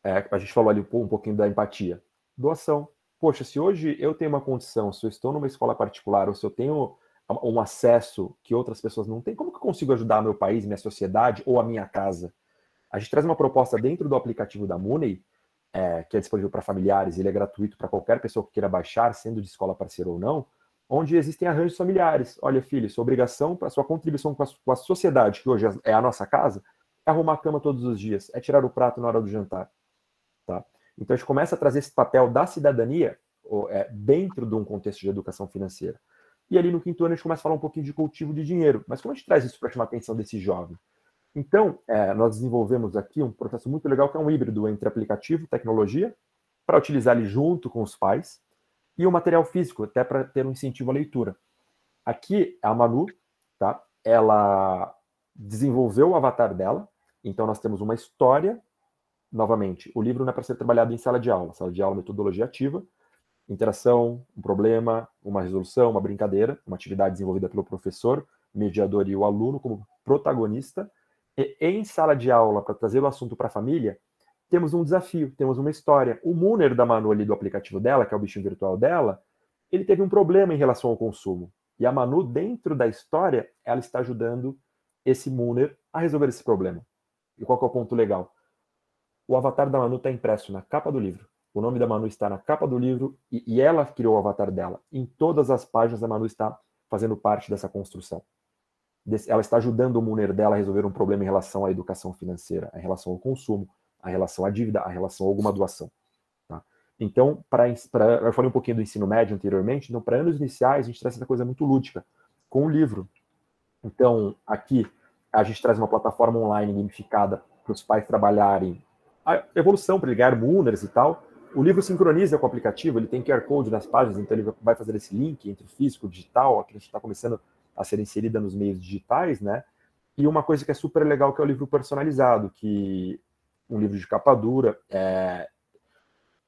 a gente falou ali um pouquinho da empatia. Doação. Poxa, se hoje eu tenho uma condição, se eu estou numa escola particular, ou se eu tenho um acesso que outras pessoas não têm, como que eu consigo ajudar meu país, minha sociedade ou a minha casa? A gente traz uma proposta dentro do aplicativo da Money, que é disponível para familiares, ele é gratuito para qualquer pessoa que queira baixar, sendo de escola parceira ou não, onde existem arranjos familiares. Olha, filho, sua obrigação, a sua contribuição com a sociedade, que hoje é a nossa casa, é arrumar a cama todos os dias, é tirar o prato na hora do jantar. Tá? Então a gente começa a trazer esse papel da cidadania dentro de um contexto de educação financeira. E ali no quinto ano a gente começa a falar um pouquinho de cultivo de dinheiro. Mas como a gente traz isso para chamar a atenção desse jovem? Então, nós desenvolvemos aqui um processo muito legal que é um híbrido entre aplicativo, tecnologia, para utilizar ele junto com os pais, e o material físico, até para ter um incentivo à leitura. Aqui, a Manu, tá? Ela desenvolveu o avatar dela, então nós temos uma história, novamente, o livro não é para ser trabalhado em sala de aula, metodologia ativa, interação, um problema, uma resolução, uma brincadeira, uma atividade desenvolvida pelo professor, mediador e o aluno como protagonista, e em sala de aula, para trazer o assunto para a família, temos um desafio, temos uma história. O Munner da Manu ali do aplicativo dela, que é o bichinho virtual dela, ele teve um problema em relação ao consumo. E a Manu, dentro da história, ela está ajudando esse Munner a resolver esse problema. E qual que é o ponto legal? O avatar da Manu está impresso na capa do livro. O nome da Manu está na capa do livro e ela criou o avatar dela. Em todas as páginas, a Manu está fazendo parte dessa construção. Ela está ajudando o Munner dela a resolver um problema em relação à educação financeira, em relação ao consumo, a relação à dívida, a relação a alguma doação. Tá? Então, eu falei um pouquinho do ensino médio anteriormente, então, para anos iniciais, a gente traz essa coisa muito lúdica, com o livro. Então, aqui, a gente traz uma plataforma online gamificada para os pais trabalharem a evolução, para ligar Munners e tal. O livro sincroniza com o aplicativo, ele tem QR Code nas páginas, então ele vai fazer esse link entre o físico e o digital, que a gente está começando a ser inserida nos meios digitais, né? E uma coisa que é super legal, que é o livro personalizado, que um livro de capa dura.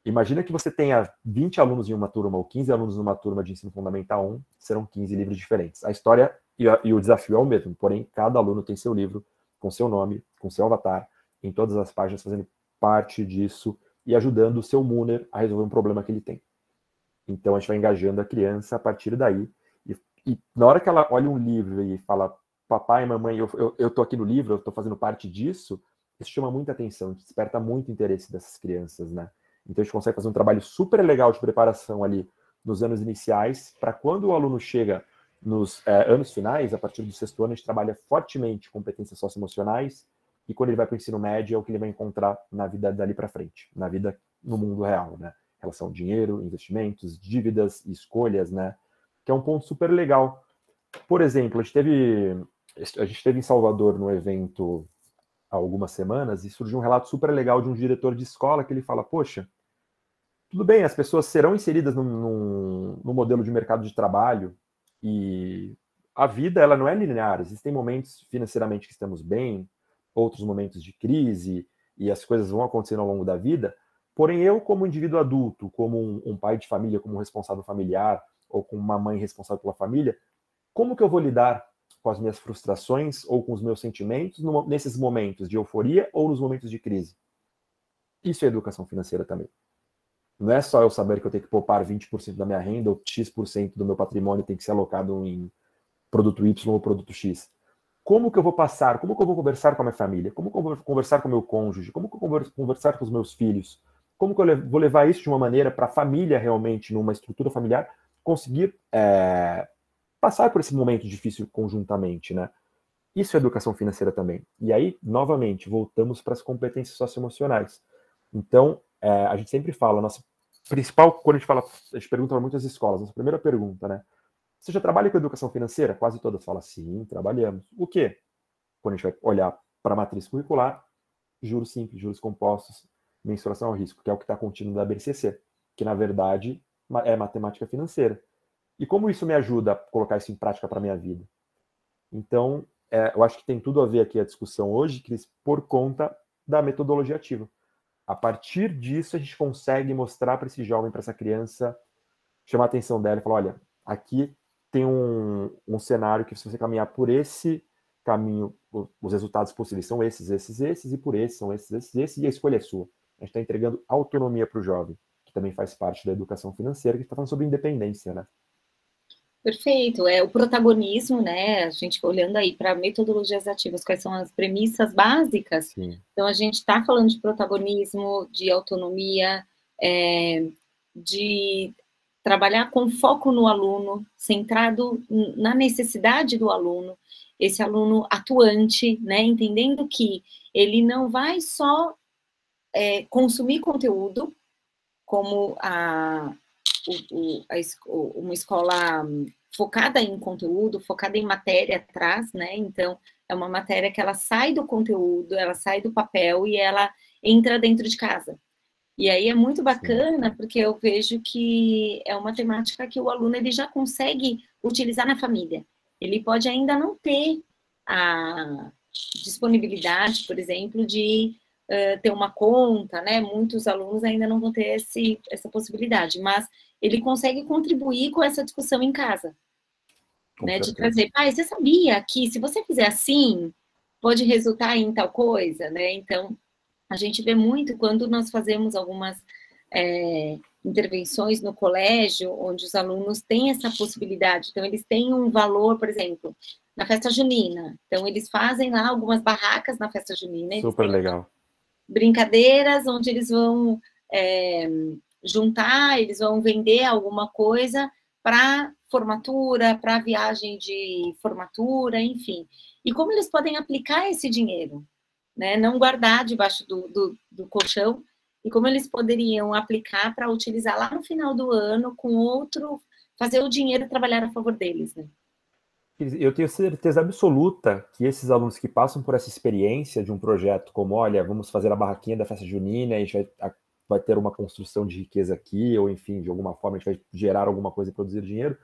Imagina que você tenha 20 alunos em uma turma ou 15 alunos numa turma de ensino fundamental 1, serão 15 livros diferentes. A história e o desafio é o mesmo, porém cada aluno tem seu livro, com seu nome, com seu avatar, em todas as páginas, fazendo parte disso e ajudando o seu Munner a resolver um problema que ele tem. Então a gente vai engajando a criança a partir daí. E na hora que ela olha um livro e fala, papai, mamãe, eu tô aqui no livro, eu tô fazendo parte disso, isso chama muita atenção, desperta muito interesse dessas crianças, né? Então a gente consegue fazer um trabalho super legal de preparação ali nos anos iniciais, para quando o aluno chega nos anos finais, a partir do 6º ano, a gente trabalha fortemente competências socioemocionais, e quando ele vai para o ensino médio, é o que ele vai encontrar na vida dali para frente, na vida no mundo real, né? Relação ao dinheiro, investimentos, dívidas e escolhas, né? Que é um ponto super legal. Por exemplo, a gente esteve em Salvador no evento há algumas semanas e surgiu um relato super legal de um diretor de escola que ele fala, poxa, tudo bem, as pessoas serão inseridas no modelo de mercado de trabalho e a vida ela não é linear, existem momentos financeiramente que estamos bem, outros momentos de crise e as coisas vão acontecendo ao longo da vida, porém eu como indivíduo adulto, como um pai de família, como um responsável familiar, ou com uma mãe responsável pela família, como que eu vou lidar com as minhas frustrações ou com os meus sentimentos nesses momentos de euforia ou nos momentos de crise? Isso é educação financeira também. Não é só eu saber que eu tenho que poupar 20% da minha renda ou X% do meu patrimônio tem que ser alocado em produto Y ou produto X. Como que eu vou passar, como que eu vou conversar com a minha família? Como que eu vou conversar com o meu cônjuge? Como que eu vou conversar com os meus filhos? Como que eu vou levar isso de uma maneira para a família realmente, numa estrutura familiar, conseguir passar por esse momento difícil conjuntamente, né? Isso é educação financeira também. E aí, novamente, voltamos para as competências socioemocionais. Então, a gente sempre fala, nossa principal, quando a gente pergunta para muitas escolas, nossa primeira pergunta, né? Você já trabalha com educação financeira? Quase todas falam, sim, trabalhamos. O quê? Quando a gente vai olhar para a matriz curricular, juros simples, juros compostos, mensuração ao risco, que é o que está contido da BNCC, que na verdade é matemática financeira. E como isso me ajuda a colocar isso em prática para a minha vida? Então, eu acho que tem tudo a ver aqui a discussão hoje, Cris, por conta da metodologia ativa. A partir disso, a gente consegue mostrar para esse jovem, para essa criança, chamar a atenção dela e falar, olha, aqui tem um cenário que se você caminhar por esse caminho, os resultados possíveis são esses, e por esses são esses, e a escolha é sua. A gente está entregando autonomia para o jovem, que também faz parte da educação financeira, que está falando sobre independência, né? Perfeito, o protagonismo, né? A gente olhando aí para metodologias ativas, quais são as premissas básicas. Sim. Então, a gente está falando de protagonismo, de autonomia, de trabalhar com foco no aluno, centrado na necessidade do aluno, esse aluno atuante, né? Entendendo que ele não vai só consumir conteúdo, como uma escola focada em conteúdo, focada em matéria atrás, né? Então, é uma matéria que ela sai do conteúdo, ela sai do papel e ela entra dentro de casa. E aí é muito bacana, porque eu vejo que é uma temática que o aluno ele já consegue utilizar na família. Ele pode ainda não ter a disponibilidade, por exemplo, de ter uma conta, né? Muitos alunos ainda não vão ter essa possibilidade, mas ele consegue contribuir com essa discussão em casa, né? De trazer, pai, você sabia que se você fizer assim, pode resultar em tal coisa, né? Então, a gente vê muito quando nós fazemos algumas intervenções no colégio, onde os alunos têm essa possibilidade. Então, eles têm um valor, por exemplo, na festa junina. Então, eles fazem lá algumas barracas na festa junina. Super legal. Brincadeiras onde eles vão juntar, eles vão vender alguma coisa para formatura, para viagem de formatura, enfim. E como eles podem aplicar esse dinheiro, né? Não guardar debaixo do colchão, e como eles poderiam aplicar para utilizar lá no final do ano com outro, fazer o dinheiro trabalhar a favor deles, né? Eu tenho certeza absoluta que esses alunos que passam por essa experiência de um projeto como, olha, vamos fazer a barraquinha da festa junina, a gente vai ter uma construção de riqueza aqui, ou enfim, de alguma forma a gente vai gerar alguma coisa e produzir dinheiro.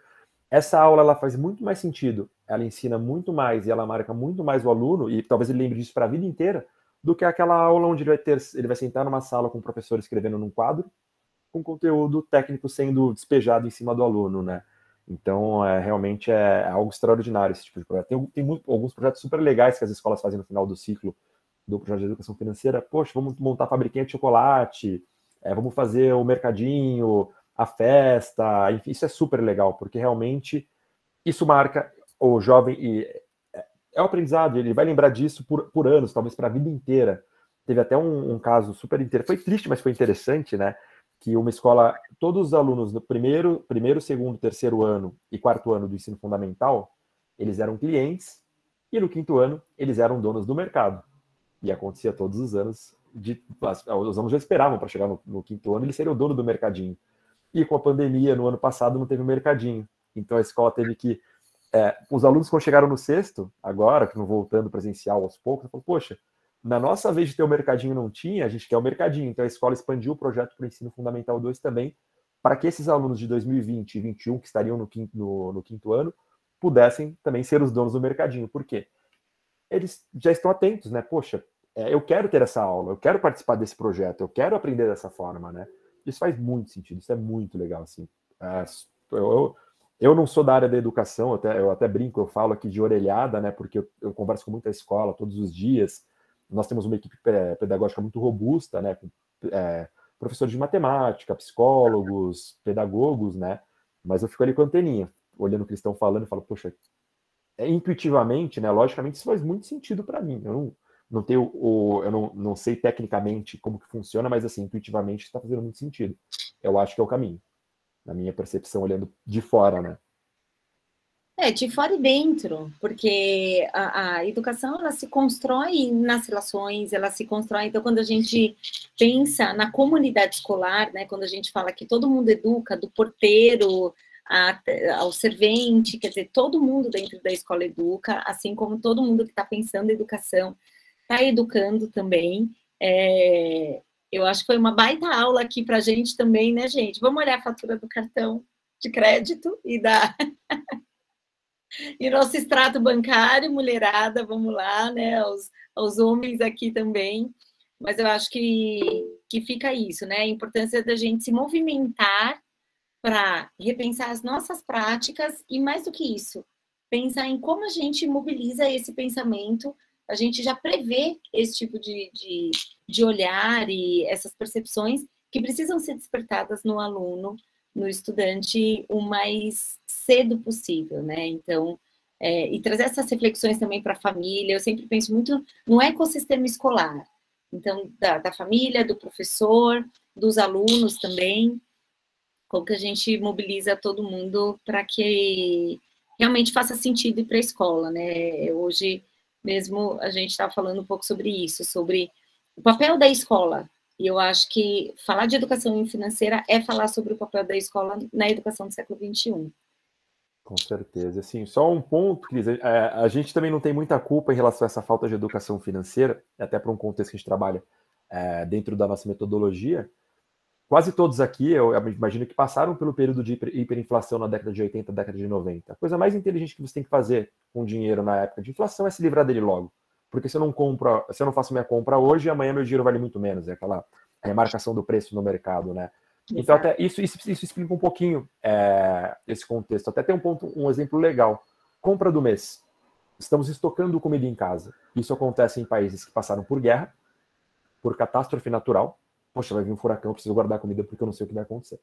Essa aula ela faz muito mais sentido, ela ensina muito mais e ela marca muito mais o aluno, e talvez ele lembre disso para a vida inteira, do que aquela aula onde ele vai sentar numa sala com o professor escrevendo num quadro, com conteúdo técnico sendo despejado em cima do aluno, né? Então, realmente é algo extraordinário esse tipo de projeto. Tem alguns projetos super legais que as escolas fazem no final do ciclo do projeto de educação financeira. Poxa, vamos montar a fabriquinha de chocolate, vamos fazer o mercadinho, a festa, enfim, isso é super legal, porque realmente isso marca o jovem e é o aprendizado, ele vai lembrar disso por anos, talvez para a vida inteira. Teve até um caso super interessante, foi triste, mas foi interessante, né? Que uma escola, todos os alunos do primeiro, segundo, terceiro ano e quarto ano do ensino fundamental, eles eram clientes, e no quinto ano, eles eram donos do mercado. E acontecia todos os anos, os alunos já esperavam para chegar no quinto ano, eles seriam o dono do mercadinho. E com a pandemia, no ano passado, não teve um mercadinho. Então a escola teve que... os alunos, quando chegaram no sexto, agora, que não voltando presencial aos poucos, falaram, poxa, na nossa vez de ter o mercadinho não tinha, a gente quer o mercadinho. Então a escola expandiu o projeto para o Ensino Fundamental 2 também, para que esses alunos de 2020 e 2021, que estariam no quinto ano, pudessem também ser os donos do mercadinho. Por quê? Eles já estão atentos, né? Poxa, eu quero ter essa aula, eu quero participar desse projeto, eu quero aprender dessa forma, né? Isso faz muito sentido, isso é muito legal, assim. Eu não sou da área da educação, eu até brinco, eu falo aqui de orelhada, né? Porque eu converso com muita escola todos os dias. Nós temos uma equipe pedagógica muito robusta, né? Com professores de matemática, psicólogos, pedagogos, né? Mas eu fico ali com a anteninha, olhando o que eles estão falando e falo, poxa, intuitivamente, né? Logicamente, isso faz muito sentido para mim. Eu não sei tecnicamente como que funciona, mas assim, intuitivamente está fazendo muito sentido. Eu acho que é o caminho, na minha percepção, olhando de fora, né? De fora e dentro, porque a educação, ela se constrói nas relações, ela se constrói, então quando a gente pensa na comunidade escolar, né, quando a gente fala que todo mundo educa, do porteiro ao servente, quer dizer, todo mundo dentro da escola educa, assim como todo mundo que está pensando em educação está educando também. Eu acho que foi uma baita aula aqui para a gente também, né, gente? Vamos olhar a fatura do cartão de crédito e e nosso extrato bancário, mulherada, vamos lá, né? Aos homens aqui também. Mas eu acho que fica isso, né? A importância da gente se movimentar para repensar as nossas práticas e, mais do que isso, pensar em como a gente mobiliza esse pensamento, a gente já prevê esse tipo de olhar e essas percepções que precisam ser despertadas no aluno, no estudante, o mais cedo possível, né? Então, e trazer essas reflexões também para a família, eu sempre penso muito no ecossistema escolar, então, da família, do professor, dos alunos também, como que a gente mobiliza todo mundo para que realmente faça sentido ir para a escola, né? Hoje mesmo a gente estava falando um pouco sobre isso, sobre o papel da escola. E eu acho que falar de educação financeira é falar sobre o papel da escola na educação do século XXI. Com certeza. Assim, só um ponto, Cris, a gente também não tem muita culpa em relação a essa falta de educação financeira, até para um contexto que a gente trabalha dentro da nossa metodologia, quase todos aqui, eu imagino que passaram pelo período de hiperinflação na década de 80, década de 90. A coisa mais inteligente que você tem que fazer com dinheiro na época de inflação é se livrar dele logo. Porque se eu não faço minha compra hoje, amanhã meu dinheiro vale muito menos. É aquela remarcação do preço no mercado, né? Então, até isso explica um pouquinho esse contexto. Até tem um exemplo legal. Compra do mês. Estamos estocando comida em casa. Isso acontece em países que passaram por guerra, por catástrofe natural. Poxa, vai vir um furacão, eu preciso guardar comida porque eu não sei o que vai acontecer.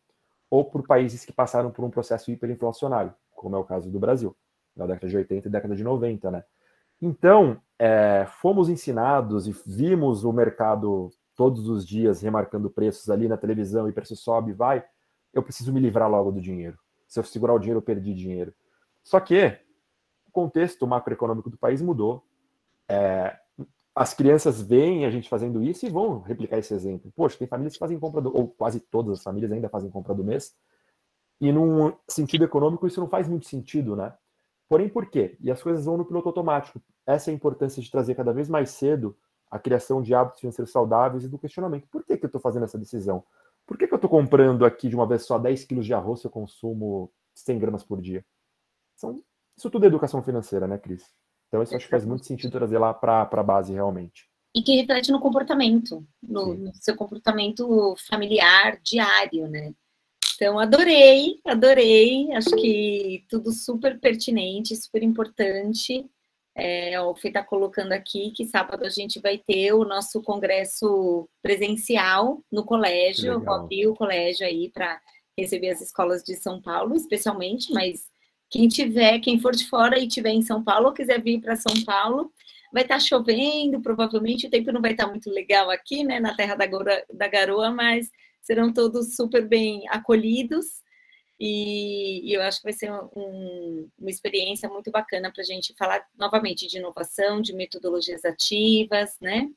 Ou por países que passaram por um processo hiperinflacionário, como é o caso do Brasil, na década de 80 e década de 90, né? Então, fomos ensinados e vimos o mercado todos os dias remarcando preços ali na televisão e preço sobe e vai. Eu preciso me livrar logo do dinheiro. Se eu segurar o dinheiro, eu perdi dinheiro. Só que o contexto macroeconômico do país mudou. As crianças veem a gente fazendo isso e vão replicar esse exemplo. Poxa, tem famílias que fazem compra ou quase todas as famílias ainda fazem compra do mês. E num sentido econômico isso não faz muito sentido, né? Porém, por quê? E as coisas vão no piloto automático. Essa é a importância de trazer cada vez mais cedo a criação de hábitos financeiros saudáveis e do questionamento. Por que eu estou fazendo essa decisão? Por que eu estou comprando aqui de uma vez só 10 quilos de arroz se eu consumo 100 gramas por dia? Isso tudo é educação financeira, né, Cris? Então isso acho que faz muito sentido trazer lá para a base realmente. E que reflete no comportamento, no seu comportamento familiar diário, né? Então, adorei. Acho que tudo super pertinente, super importante. O Fê está colocando aqui que sábado a gente vai ter o nosso congresso presencial no colégio. Eu vou abrir o colégio aí para receber as escolas de São Paulo, especialmente, mas quem for de fora e estiver em São Paulo ou quiser vir para São Paulo, vai estar chovendo, provavelmente o tempo não vai estar muito legal aqui, né, na Terra da Garoa, mas serão todos super bem acolhidos e eu acho que vai ser uma experiência muito bacana para a gente falar novamente de inovação, de metodologias ativas, né?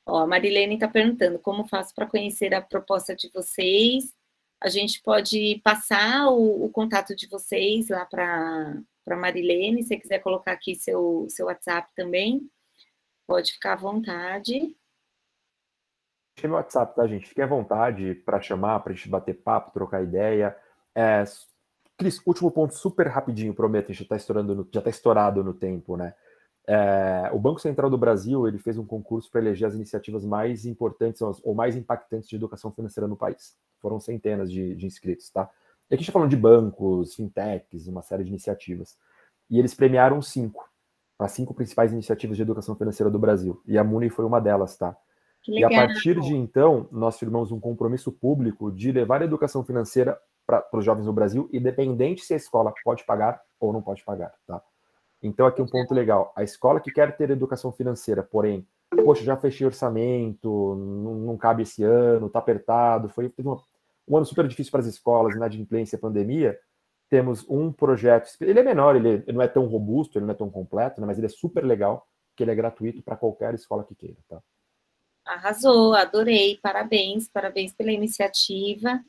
A Marilene está perguntando como faço para conhecer a proposta de vocês. A gente pode passar o contato de vocês lá para Marilene, se você quiser colocar aqui seu WhatsApp também, pode ficar à vontade. Deixa meu WhatsApp, tá, gente? Fique à vontade para chamar, para a gente bater papo, trocar ideia. Cris, último ponto super rapidinho, prometo, a gente já está estourado no tempo, né? O Banco Central do Brasil ele fez um concurso para eleger as iniciativas mais importantes ou mais impactantes de educação financeira no país. Foram centenas de inscritos, tá? E aqui a gente está falando de bancos, fintechs, uma série de iniciativas. E eles premiaram as 5 principais iniciativas de educação financeira do Brasil. E a Muni foi uma delas, tá? E a partir de então, nós firmamos um compromisso público de levar a educação financeira para os jovens no Brasil, independente se a escola pode pagar ou não pode pagar, tá? Então, aqui um ponto legal. A escola que quer ter educação financeira, porém, poxa, já fechei orçamento, não cabe esse ano, está apertado, teve um ano super difícil para as escolas, inadimplência, pandemia. Temos um projeto, ele é menor, ele não é tão robusto, ele não é tão completo, né, mas ele é super legal, que ele é gratuito para qualquer escola que queira, tá? Arrasou, adorei, parabéns pela iniciativa.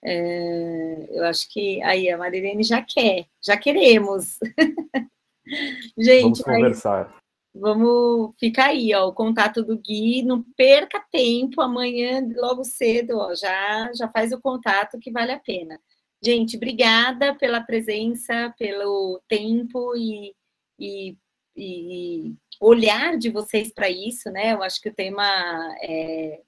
Eu acho que aí a Marilene já queremos. Gente, vamos conversar. Vamos ficar aí, o contato do Gui, não perca tempo, amanhã, logo cedo, já faz o contato que vale a pena. Gente, obrigada pela presença, pelo tempo e olhar de vocês para isso, né? Eu acho que o tema,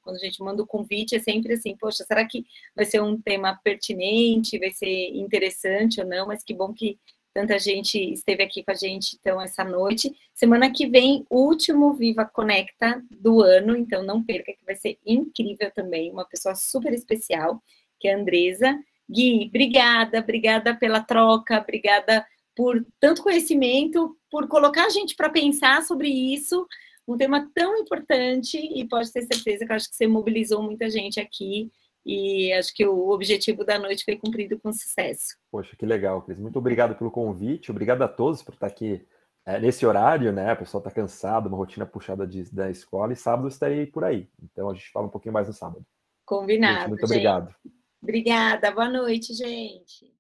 quando a gente manda o convite, é sempre assim, poxa, será que vai ser um tema pertinente, vai ser interessante ou não? Mas que bom que tanta gente esteve aqui com a gente, então, essa noite. Semana que vem, último Viva Conecta do ano, então não perca, que vai ser incrível também, uma pessoa super especial, que é a Andresa. Gui, obrigada pela troca, obrigada por tanto conhecimento, por colocar a gente para pensar sobre isso, um tema tão importante, e pode ter certeza que eu acho que você mobilizou muita gente aqui, e acho que o objetivo da noite foi cumprido com sucesso. Poxa, que legal, Cris. Muito obrigado pelo convite, obrigado a todos por estar aqui nesse horário, né? O pessoal está cansado, uma rotina puxada da escola, e sábado eu estarei por aí. Então a gente fala um pouquinho mais no sábado. Combinado, gente, muito obrigado. Obrigada, boa noite, gente.